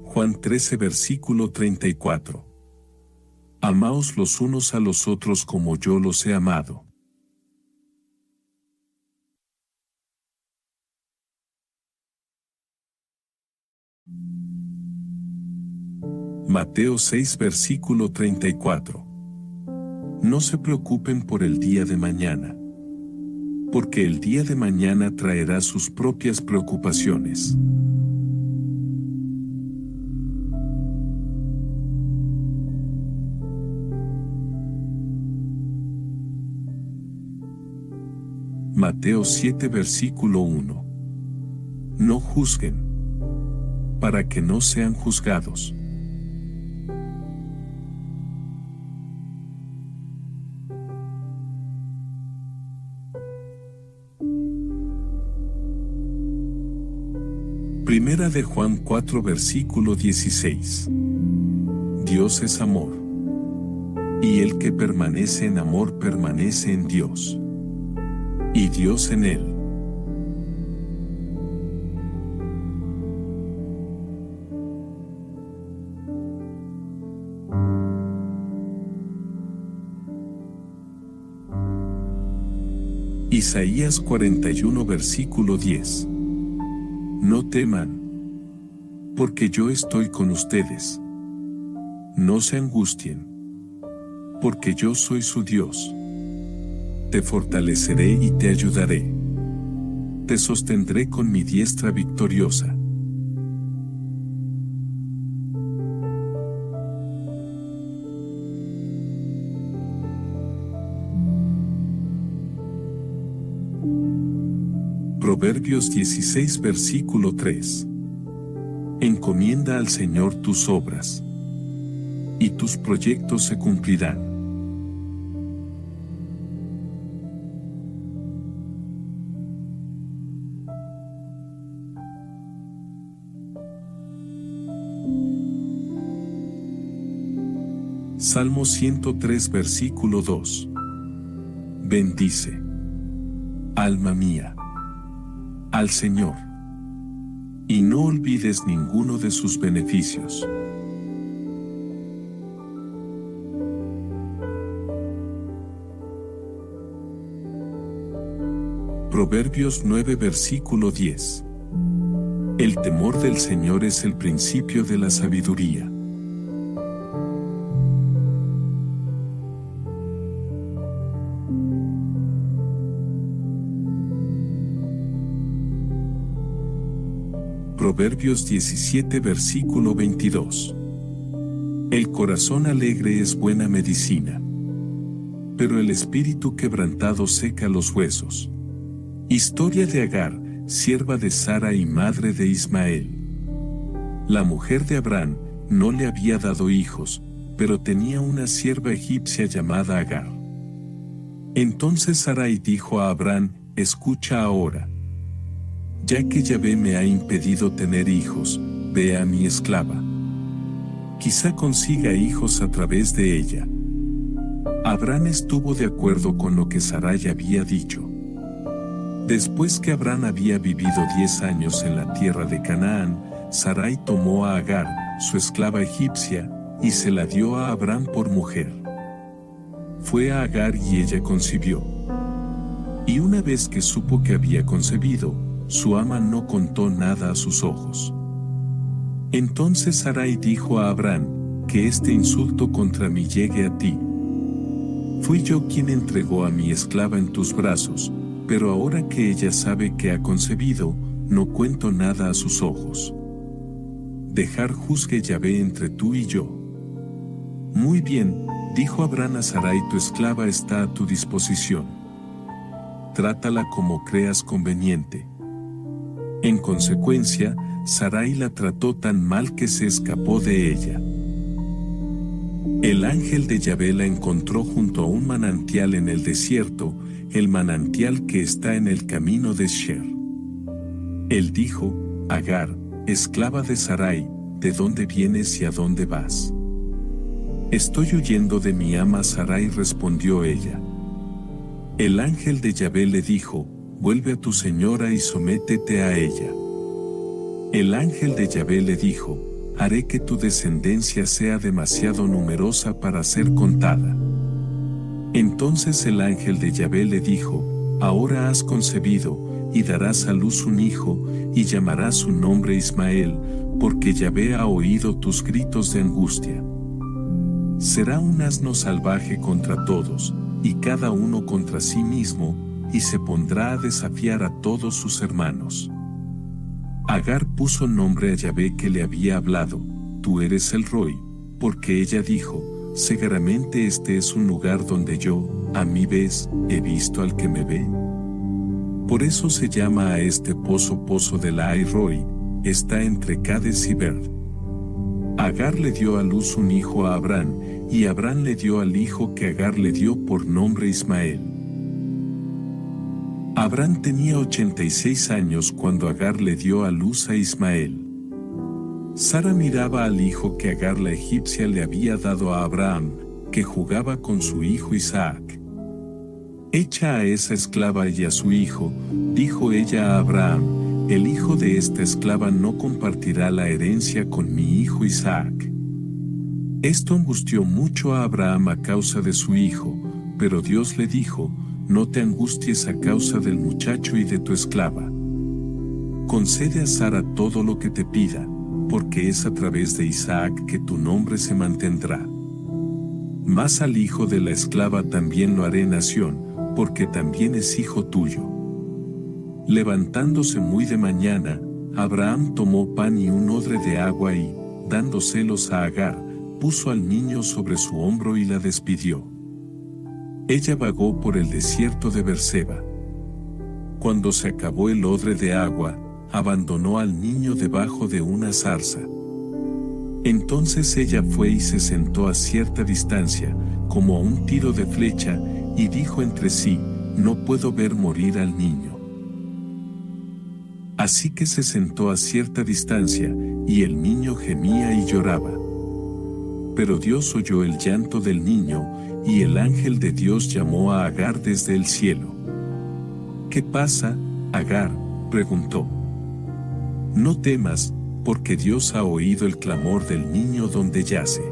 Speaker 1: Juan 13 versículo 34. Amaos los unos a los otros como yo los he amado. Mateo 6 versículo 34. No se preocupen por el día de mañana, porque el día de mañana traerá sus propias preocupaciones. Mateo 7 versículo 1. No juzguen, para que no sean juzgados. Primera de Juan 4 versículo 16. Dios es amor, y el que permanece en amor permanece en Dios, y Dios en él. Isaías 41 versículo 10. No teman, porque yo estoy con ustedes. No se angustien, porque yo soy su Dios. Te fortaleceré y te ayudaré. Te sostendré con mi diestra victoriosa. Proverbios 16 versículo 3. Encomienda al Señor tus obras, y tus proyectos se cumplirán. Salmo 103 versículo 2. Bendice, alma mía, al Señor, y no olvides ninguno de sus beneficios. Proverbios 9 versículo 10. El temor del Señor es el principio de la sabiduría. Proverbios 17 versículo 22. El corazón alegre es buena medicina, pero el espíritu quebrantado seca los huesos. Historia de Agar, sierva de Sara y madre de Ismael. La mujer de Abraham no le había dado hijos, pero tenía una sierva egipcia llamada Agar. Entonces Sarai dijo a Abraham: escucha ahora. Ya que Yahvé me ha impedido tener hijos, ve a mi esclava. Quizá consiga hijos a través de ella. Abraham estuvo de acuerdo con lo que Sarai había dicho. Después que Abraham había vivido 10 años en la tierra de Canaán, Sarai tomó a Agar, su esclava egipcia, y se la dio a Abraham por mujer. Fue a Agar y ella concibió. Y una vez que supo que había concebido, su ama no contó nada a sus ojos. Entonces Sarai dijo a Abraham: que este insulto contra mí llegue a ti. Fui yo quien entregó a mi esclava en tus brazos, pero ahora que ella sabe que ha concebido, no cuento nada a sus ojos. Dejar juzgue Yahvé entre tú y yo. Muy bien, dijo Abraham a Sarai: tu esclava está a tu disposición. trátala como creas conveniente. En consecuencia, Sarai la trató tan mal que se escapó de ella. El ángel de Yahvé la encontró junto a un manantial en el desierto, el manantial que está en el camino de Sher. Él dijo: Agar, esclava de Sarai, ¿de dónde vienes y a dónde vas? Estoy huyendo de mi ama Sarai, respondió ella. El ángel de Yahvé le dijo: vuelve a tu señora y sométete a ella. El ángel de Yahvé le dijo: haré que tu descendencia sea demasiado numerosa para ser contada. Entonces el ángel de Yahvé le dijo: ahora has concebido, y darás a luz un hijo, y llamarás su nombre Ismael, porque Yahvé ha oído tus gritos de angustia. Será un asno salvaje contra todos, y cada uno contra sí mismo, y se pondrá a desafiar a todos sus hermanos. Agar puso nombre a Yahvé que le había hablado: tú eres el Roi, porque ella dijo: seguramente este es un lugar donde yo, a mi vez, he visto al que me ve. Por eso se llama a este pozo Pozo de la Roi, está entre Cades y Berd. Agar le dio a luz un hijo a Abraham, y Abraham le dio al hijo que Agar le dio por nombre Ismael. Abraham tenía 86 años cuando Agar le dio a luz a Ismael. Sara miraba al hijo que Agar la egipcia le había dado a Abraham, que jugaba con su hijo Isaac. Echa a esa esclava y a su hijo, dijo ella a Abraham: el hijo de esta esclava no compartirá la herencia con mi hijo Isaac. Esto angustió mucho a Abraham a causa de su hijo, pero Dios le dijo: no te angusties a causa del muchacho y de tu esclava. Concede a Sara todo lo que te pida, porque es a través de Isaac que tu nombre se mantendrá. Mas al hijo de la esclava también lo haré nación, porque también es hijo tuyo. Levantándose muy de mañana, Abraham tomó pan y un odre de agua y, dándoselos a Agar, puso al niño sobre su hombro y la despidió. Ella vagó por el desierto de Berseba. Cuando se acabó el odre de agua, abandonó al niño debajo de una zarza. Entonces ella fue y se sentó a cierta distancia, como a un tiro de flecha, y dijo entre sí: no puedo ver morir al niño. Así que se sentó a cierta distancia, y el niño gemía y lloraba. Pero Dios oyó el llanto del niño, y el ángel de Dios llamó a Agar desde el cielo. ¿Qué pasa, Agar?, preguntó. No temas, porque Dios ha oído el clamor del niño donde yace.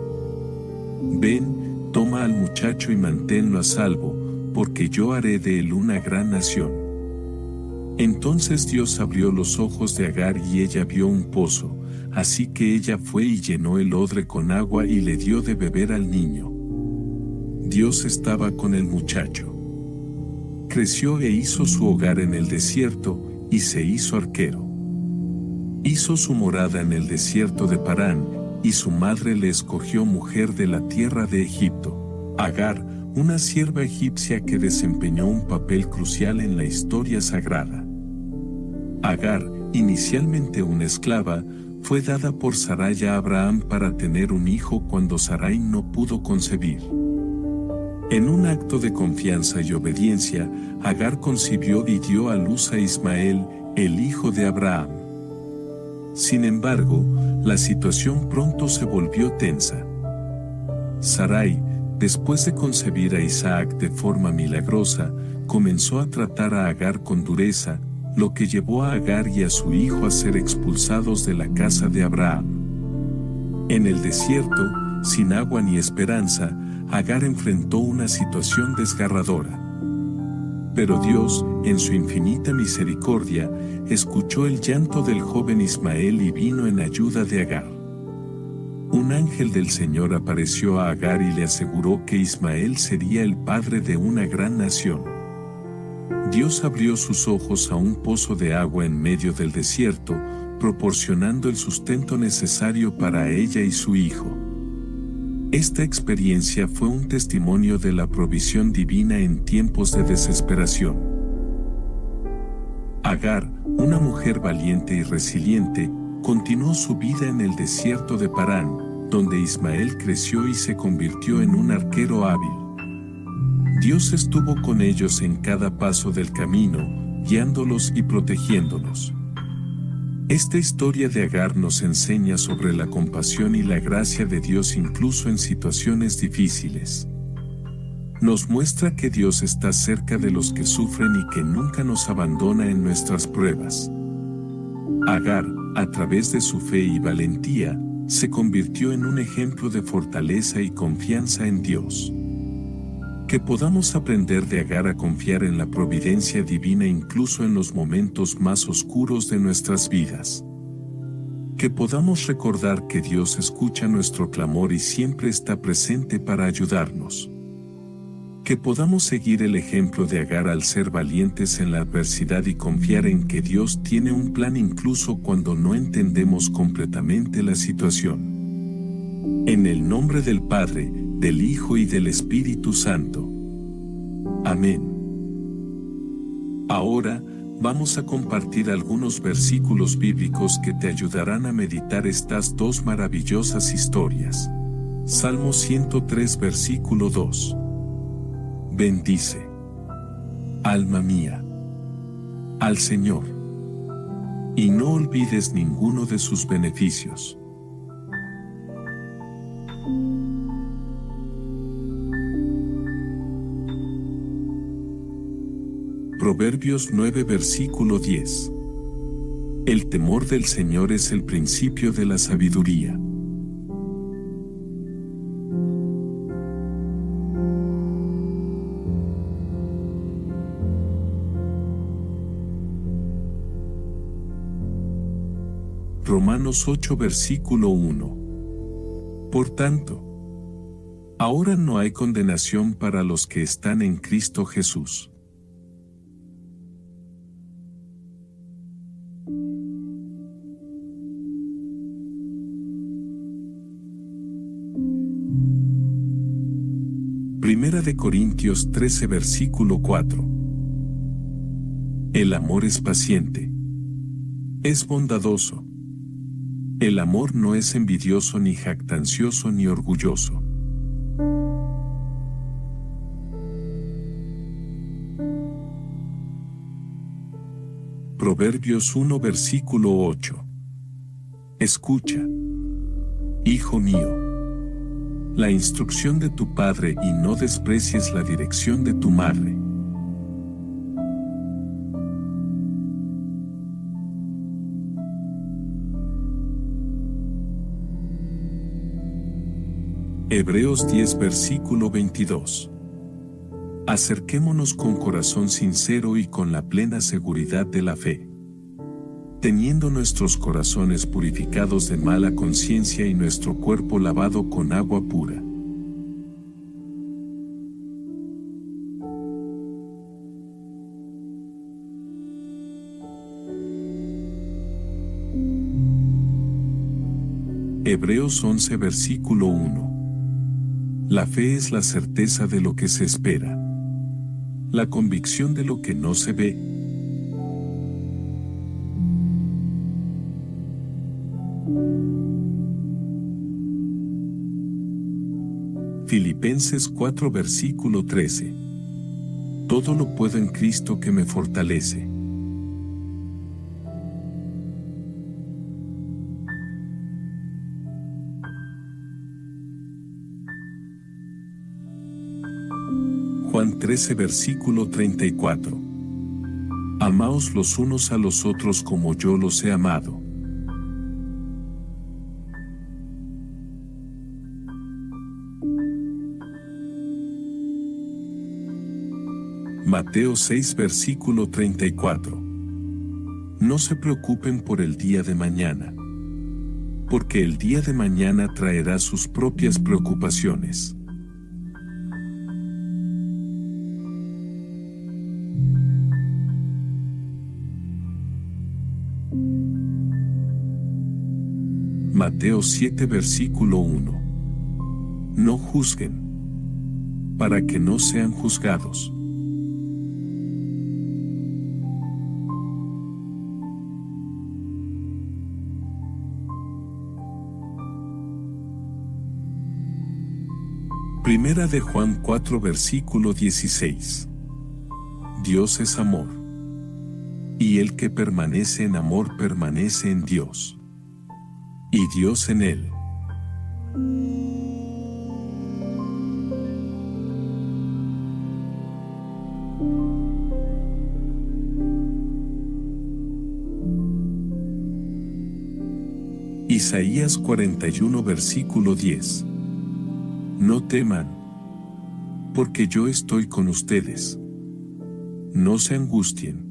Speaker 1: Ven, toma al muchacho y manténlo a salvo, porque yo haré de él una gran nación. Entonces Dios abrió los ojos de Agar y ella vio un pozo, así que ella fue y llenó el odre con agua y le dio de beber al niño. Dios estaba con el muchacho. Creció e hizo su hogar en el desierto, y se hizo arquero. Hizo su morada en el desierto de Parán, y su madre le escogió mujer de la tierra de Egipto, Agar, una sierva egipcia que desempeñó un papel crucial en la historia sagrada. Agar, inicialmente una esclava, fue dada por Sarai a Abraham para tener un hijo cuando Sarai no pudo concebir. En un acto de confianza y obediencia, Agar concibió y dio a luz a Ismael, el hijo de Abraham. Sin embargo, la situación pronto se volvió tensa. Sarai, después de concebir a Isaac de forma milagrosa, comenzó a tratar a Agar con dureza, lo que llevó a Agar y a su hijo a ser expulsados de la casa de Abraham. En el desierto, sin agua ni esperanza, Agar enfrentó una situación desgarradora. Pero Dios, en su infinita misericordia, escuchó el llanto del joven Ismael y vino en ayuda de Agar. Un ángel del Señor apareció a Agar y le aseguró que Ismael sería el padre de una gran nación. Dios abrió sus ojos a un pozo de agua en medio del desierto, proporcionando el sustento necesario para ella y su hijo. Esta experiencia fue un testimonio de la provisión divina en tiempos de desesperación. Agar, una mujer valiente y resiliente, continuó su vida en el desierto de Parán, donde Ismael creció y se convirtió en un arquero hábil. Dios estuvo con ellos en cada paso del camino, guiándolos y protegiéndolos. Esta historia de Agar nos enseña sobre la compasión y la gracia de Dios incluso en situaciones difíciles. Nos muestra que Dios está cerca de los que sufren y que nunca nos abandona en nuestras pruebas. Agar, a través de su fe y valentía, se convirtió en un ejemplo de fortaleza y confianza en Dios. Que podamos aprender de Agar a confiar en la providencia divina incluso en los momentos más oscuros de nuestras vidas. Que podamos recordar que Dios escucha nuestro clamor y siempre está presente para ayudarnos. Que podamos seguir el ejemplo de Agar al ser valientes en la adversidad y confiar en que Dios tiene un plan incluso cuando no entendemos completamente la situación. En el nombre del Padre, del Hijo y del Espíritu Santo. Amén. Ahora, vamos a compartir algunos versículos bíblicos que te ayudarán a meditar estas dos maravillosas historias. Salmo 103, versículo 2. Bendice, alma mía, al Señor, y no olvides ninguno de sus beneficios. Proverbios 9, versículo 10. El temor del Señor es el principio de la sabiduría. Romanos 8, versículo 1. Por tanto, ahora no hay condenación para los que están en Cristo Jesús. Primera de Corintios 13, versículo 4. El amor es paciente, es bondadoso. El amor no es envidioso ni jactancioso ni orgulloso. Proverbios 1, versículo 8. Escucha, hijo mío, la instrucción de tu padre y no desprecies la dirección de tu madre. Hebreos 10, versículo 22. Acerquémonos con corazón sincero y con la plena seguridad de la fe, teniendo nuestros corazones purificados de mala conciencia y nuestro cuerpo lavado con agua pura. Hebreos 11, versículo 1. La fe es la certeza de lo que se espera, la convicción de lo que no se ve. Filipenses 4, versículo 13. Todo lo puedo en Cristo que me fortalece. Juan 13, versículo 34. Amaos los unos a los otros como yo los he amado. Mateo 6, versículo 34. No se preocupen por el día de mañana, porque el día de mañana traerá sus propias preocupaciones. Mateo 7, versículo 1. No juzguen, para que no sean juzgados. Primera de Juan 4 versículo 16. Dios es amor. Y el que permanece en amor permanece en Dios. Y Dios en él. Isaías 41 versículo 10. No teman, porque yo estoy con ustedes. No se angustien,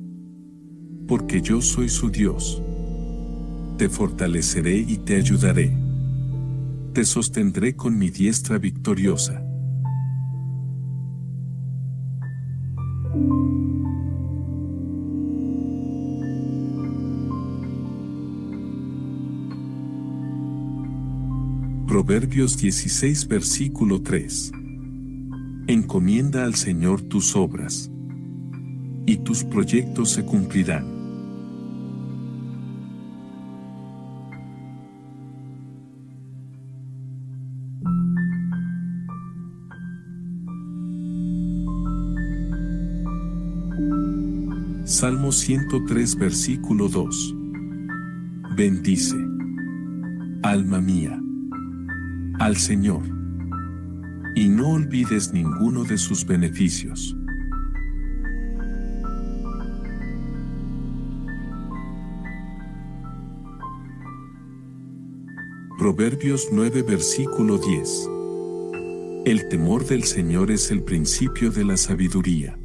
Speaker 1: porque yo soy su Dios. Te fortaleceré y te ayudaré. Te sostendré con mi diestra victoriosa. Proverbios 16 versículo 3. Encomienda al Señor tus obras, y tus proyectos se cumplirán. Salmo 103 versículo 2. Bendice, alma mía, al Señor, y no olvides ninguno de sus beneficios. Proverbios 9 versículo 10. El temor del Señor es el principio de la sabiduría.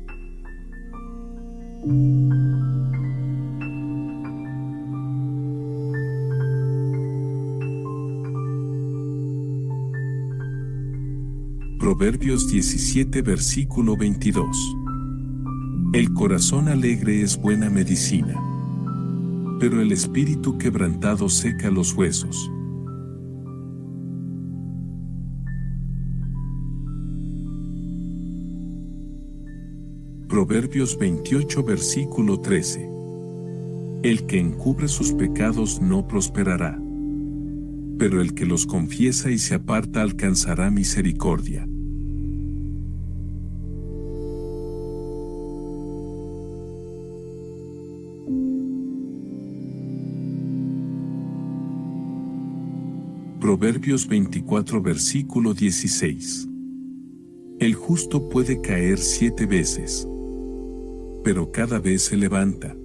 Speaker 1: Proverbios 17 versículo 22. El corazón alegre es buena medicina, pero el espíritu quebrantado seca los huesos. Proverbios 28 versículo 13. El que encubre sus pecados no prosperará, pero el que los confiesa y se aparta alcanzará misericordia. Proverbios 24 versículo 16. El justo puede caer 7 veces, pero cada vez se levanta.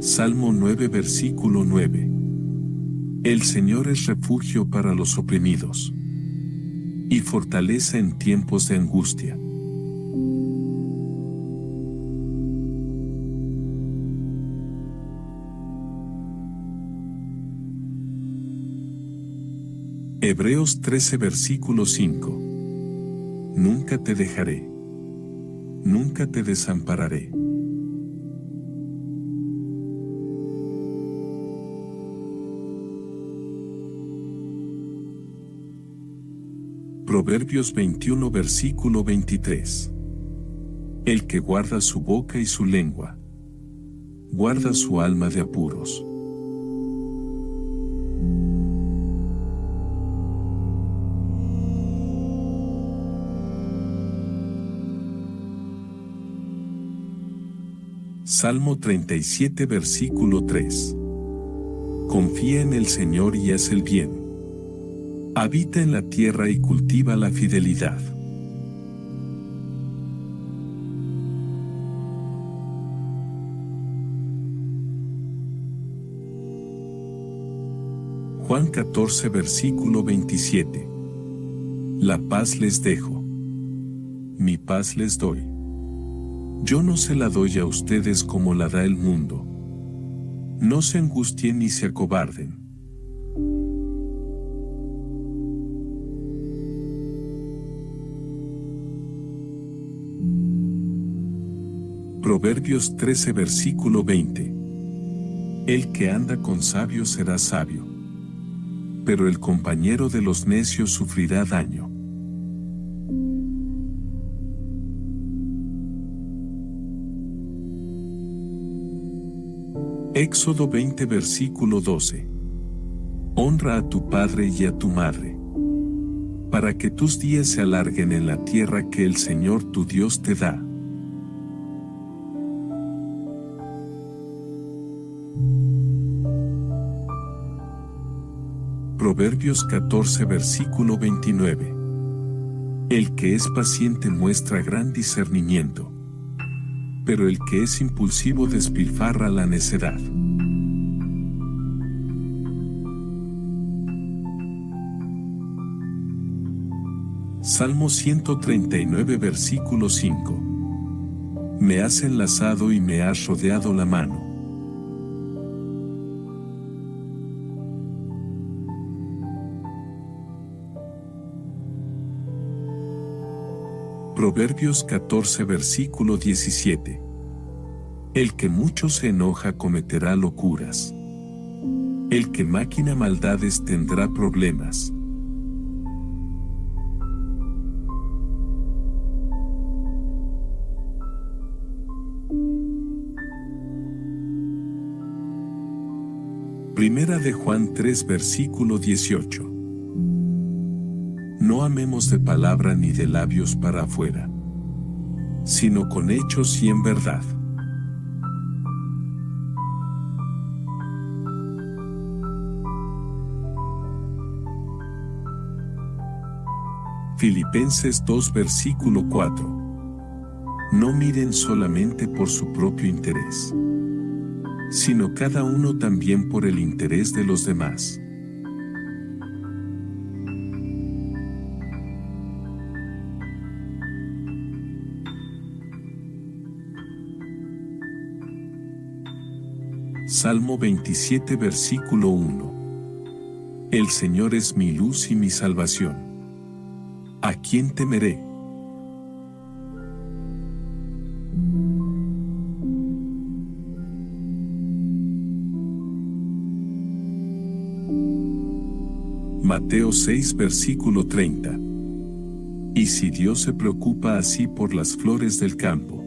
Speaker 1: Salmo 9 versículo 9. El Señor es refugio para los oprimidos y fortaleza en tiempos de angustia. Hebreos 13 versículo 5. Nunca te dejaré, nunca te desampararé. Proverbios 21 versículo 23. El que guarda su boca y su lengua, guarda su alma de apuros. Salmo 37 versículo 3. Confía en el Señor y haz el bien. Habita en la tierra y cultiva la fidelidad. Juan 14 versículo 27. La paz les dejo, mi paz les doy. Yo no se la doy a ustedes como la da el mundo. No se angustien ni se acobarden. Proverbios 13 versículo 20. El que anda con sabios será sabio, pero el compañero de los necios sufrirá daño. Éxodo 20 versículo 12. Honra a tu padre y a tu madre, para que tus días se alarguen en la tierra que el Señor tu Dios te da. Proverbios 14 versículo 29. El que es paciente muestra gran discernimiento, pero el que es impulsivo despilfarra la necedad. Salmo 139 versículo 5. Me has enlazado y me has rodeado la mano. Proverbios 14 versículo 17. El que mucho se enoja cometerá locuras. El que maquina maldades tendrá problemas. Primera de Juan 3 versículo 18. No amemos de palabra ni de labios para afuera, sino con hechos y en verdad. Filipenses 2 versículo 4. No miren solamente por su propio interés, sino cada uno también por el interés de los demás. Salmo 27 versículo 1. El Señor es mi luz y mi salvación. ¿A quién temeré? Mateo 6 versículo 30. Y si Dios se preocupa así por las flores del campo,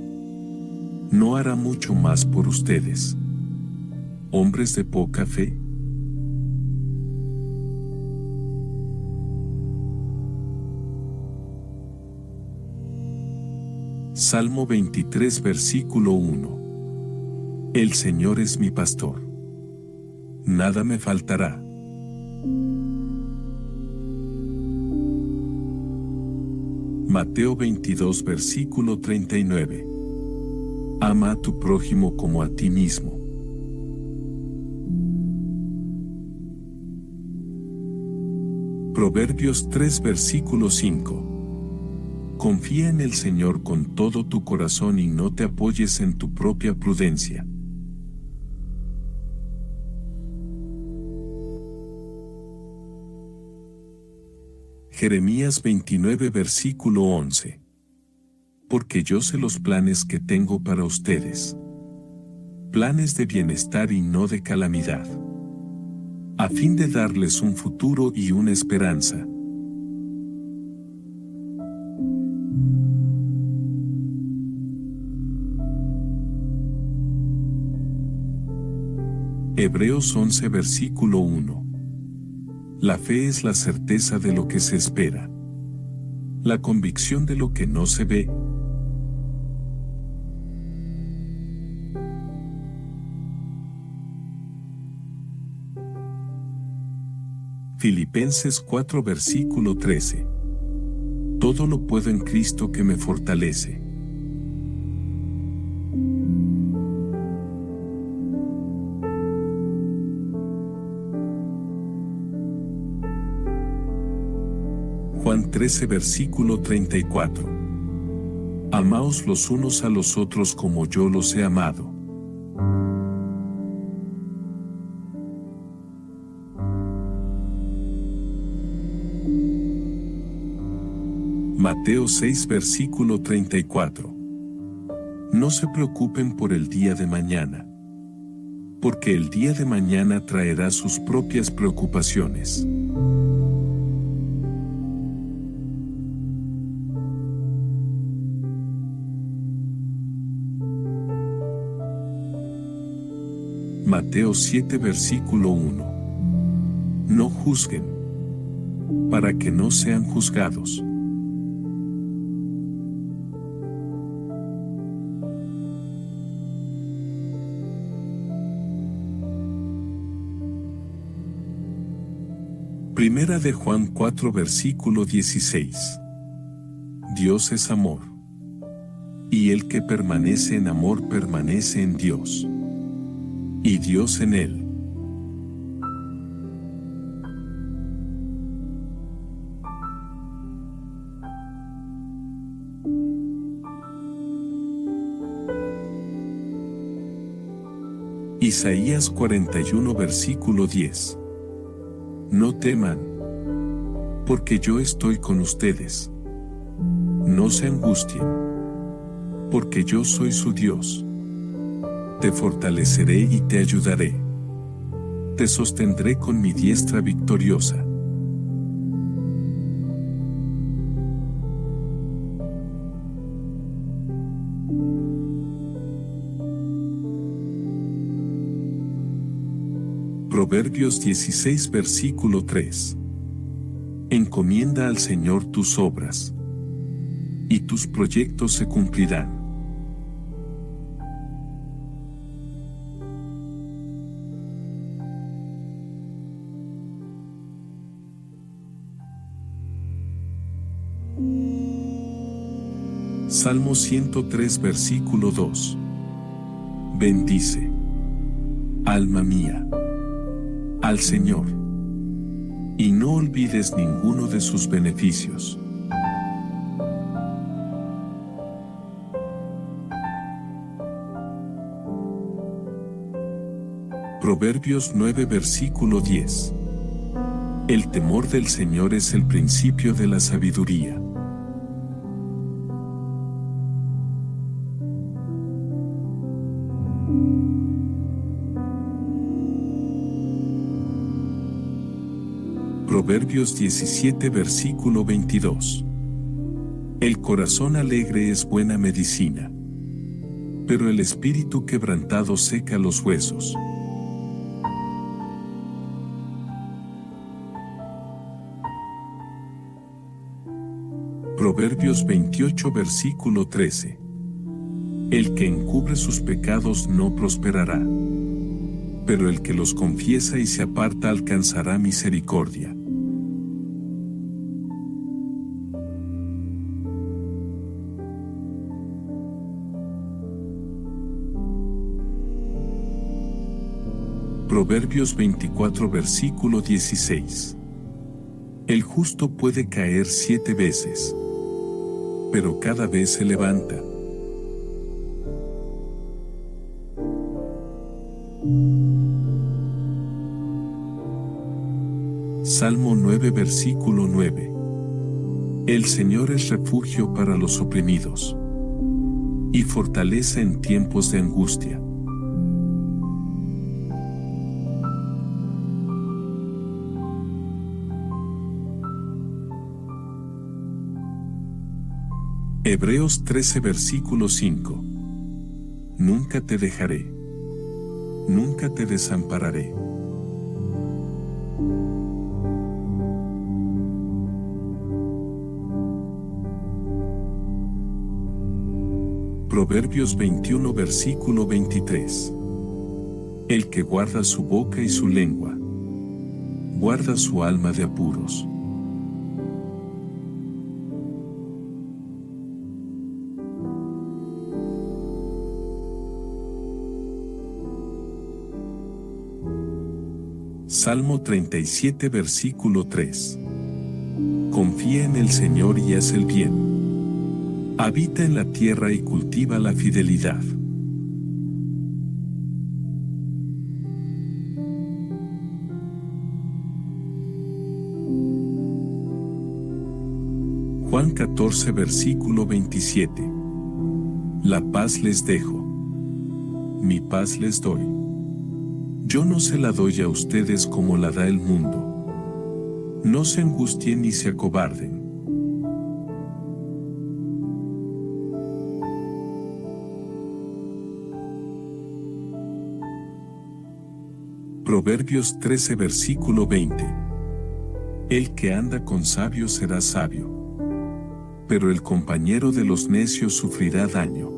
Speaker 1: ¿no hará mucho más por ustedes, hombres de poca fe? Salmo 23 versículo 1. El Señor es mi pastor. Nada me faltará. Mateo 22 versículo 39. Ama a tu prójimo como a ti mismo. Proverbios 3 versículo 5. Confía en el Señor con todo tu corazón y no te apoyes en tu propia prudencia. Jeremías 29 versículo 11. Porque yo sé los planes que tengo para ustedes, planes de bienestar y no de calamidad, a fin de darles un futuro y una esperanza. Hebreos 11 versículo 1. La fe es la certeza de lo que se espera, la convicción de lo que no se ve. Filipenses 4 versículo 13. Todo lo puedo en Cristo que me fortalece. Juan 13 versículo 34. Amaos los unos a los otros como yo los he amado. Mateo 6 versículo 34. No se preocupen por el día de mañana, porque el día de mañana traerá sus propias preocupaciones. Mateo 7 versículo 1. No juzguen, para que no sean juzgados. Primera de Juan 4 versículo 16. Dios es amor. Y el que permanece en amor permanece en Dios. Y Dios en él. Isaías 41 versículo 10. No teman, porque yo estoy con ustedes. No se angustien, porque yo soy su Dios. Te fortaleceré y te ayudaré. Te sostendré con mi diestra victoriosa. Proverbios 16 versículo 3. Encomienda al Señor tus obras, y tus proyectos se cumplirán. Salmo 103 versículo 2. Bendice, alma mía, al Señor, y no olvides ninguno de sus beneficios. Proverbios 9 versículo 10. El temor del Señor es el principio de la sabiduría. Proverbios 17 versículo 22. El corazón alegre es buena medicina, pero el espíritu quebrantado seca los huesos. Proverbios 28 versículo 13. El que encubre sus pecados no prosperará, pero el que los confiesa y se aparta alcanzará misericordia. Proverbios 24 versículo 16. El justo puede caer 7 veces, pero cada vez se levanta. Salmo 9 versículo 9. El Señor es refugio para los oprimidos y fortaleza en tiempos de angustia. Hebreos 13 versículo 5. Nunca te dejaré, nunca te desampararé. Proverbios 21 versículo 23. El que guarda su boca y su lengua, guarda su alma de apuros. Salmo 37 versículo 3. Confía en el Señor y haz el bien. Habita en la tierra y cultiva la fidelidad. Juan 14 versículo 27. La paz les dejo, mi paz les doy. Yo no se la doy a ustedes como la da el mundo. No se angustien ni se acobarden. Proverbios 13 versículo 20. El que anda con sabios será sabio, pero el compañero de los necios sufrirá daño.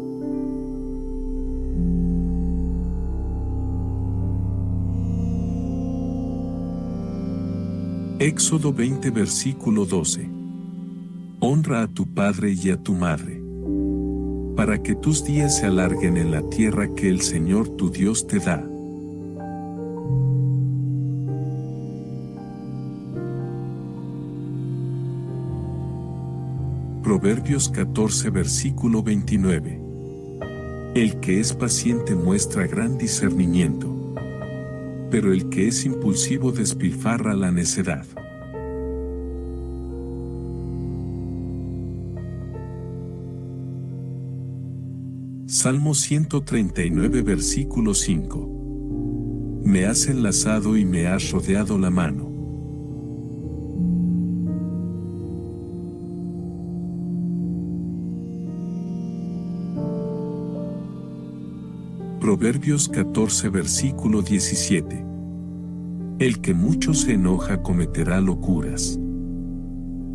Speaker 1: Éxodo 20 versículo 12. Honra a tu padre y a tu madre, para que tus días se alarguen en la tierra que el Señor tu Dios te da. Proverbios 14 versículo 29. El que es paciente muestra gran discernimiento, pero el que es impulsivo despilfarra la necedad. Salmo 139 versículo 5. Me has enlazado y me has rodeado la mano. Proverbios 14 versículo 17. El que mucho se enoja cometerá locuras.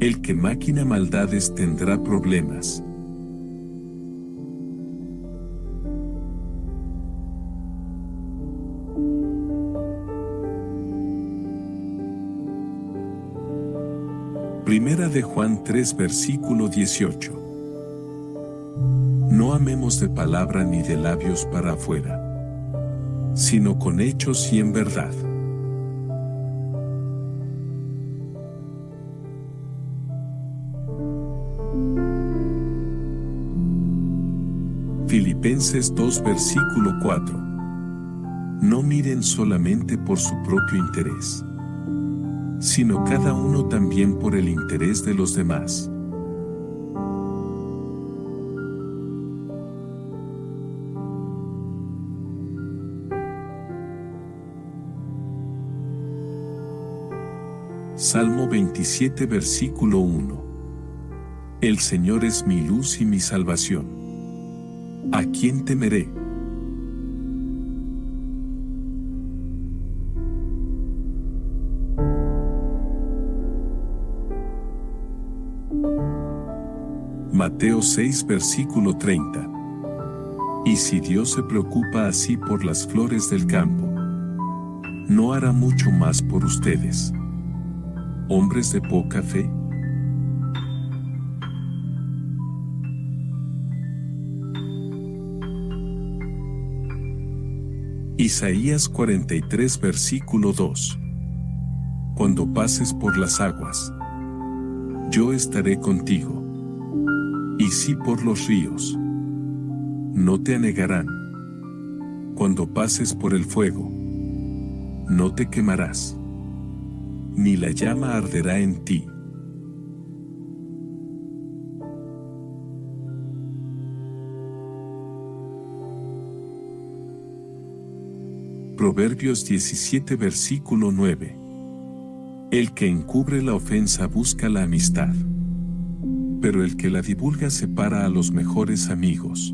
Speaker 1: El que maquina maldades tendrá problemas. Primera de Juan 3 versículo 18. No amemos de palabra ni de labios para afuera, sino con hechos y en verdad. Filipenses 2 versículo 4. No miren solamente por su propio interés, sino cada uno también por el interés de los demás. Salmo 27 versículo 1. El Señor es mi luz y mi salvación. ¿A quién temeré? Mateo 6 versículo 30. Y si Dios se preocupa así por las flores del campo, ¿no hará mucho más por ustedes, hombres de poca fe? Isaías 43 versículo 2. Cuando pases por las aguas, yo estaré contigo. Y si por los ríos, no te anegarán. Cuando pases por el fuego, no te quemarás, ni la llama arderá en ti. Proverbios 17 versículo 9. El que encubre la ofensa busca la amistad, pero el que la divulga separa a los mejores amigos.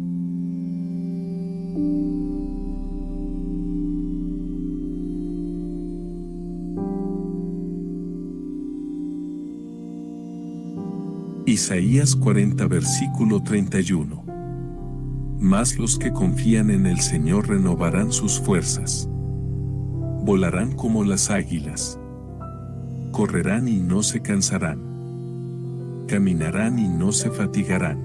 Speaker 1: Isaías 40 versículo 31. Mas los que confían en el Señor renovarán sus fuerzas. Volarán como las águilas. Correrán y no se cansarán. Caminarán y no se fatigarán.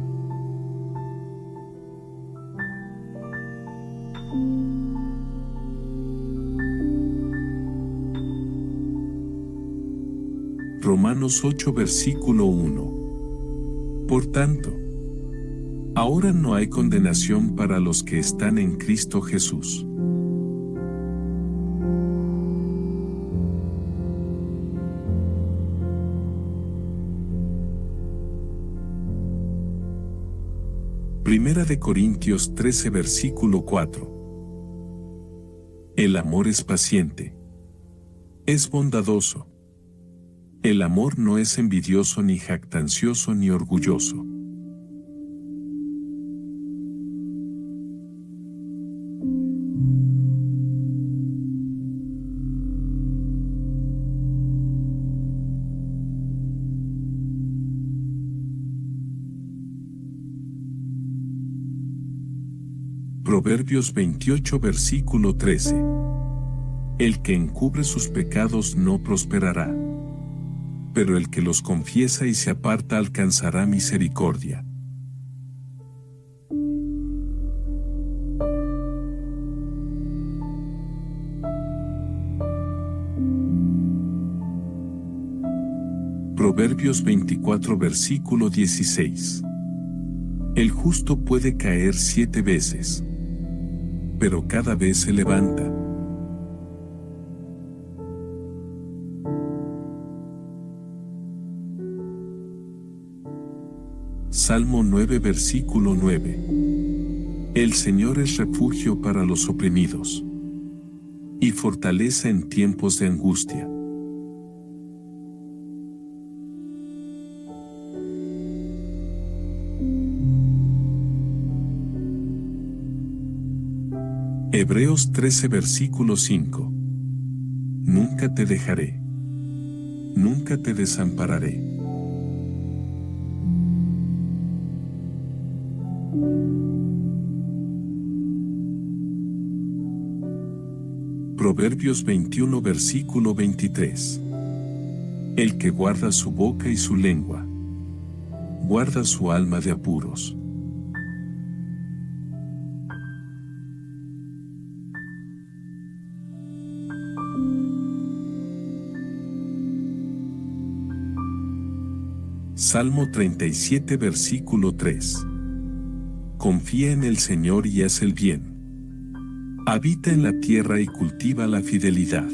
Speaker 1: Romanos 8 versículo 1. Por tanto, ahora no hay condenación para los que están en Cristo Jesús. Primera de Corintios 13 versículo 4. El amor es paciente. Es bondadoso. El amor no es envidioso ni jactancioso ni orgulloso. Proverbios 28 versículo 13. El que encubre sus pecados no prosperará, pero el que los confiesa y se aparta alcanzará misericordia. Proverbios 24 versículo 16. El justo puede caer 7 veces, pero cada vez se levanta. Salmo 9 versículo 9. El Señor es refugio para los oprimidos y fortaleza en tiempos de angustia. Hebreos 13 versículo 5. Nunca te dejaré, nunca te desampararé. Proverbios 21 versículo 23. El que guarda su boca y su lengua, guarda su alma de apuros. Salmo 37 versículo 3. Confía en el Señor y haz el bien. Habita en la tierra y cultiva la fidelidad.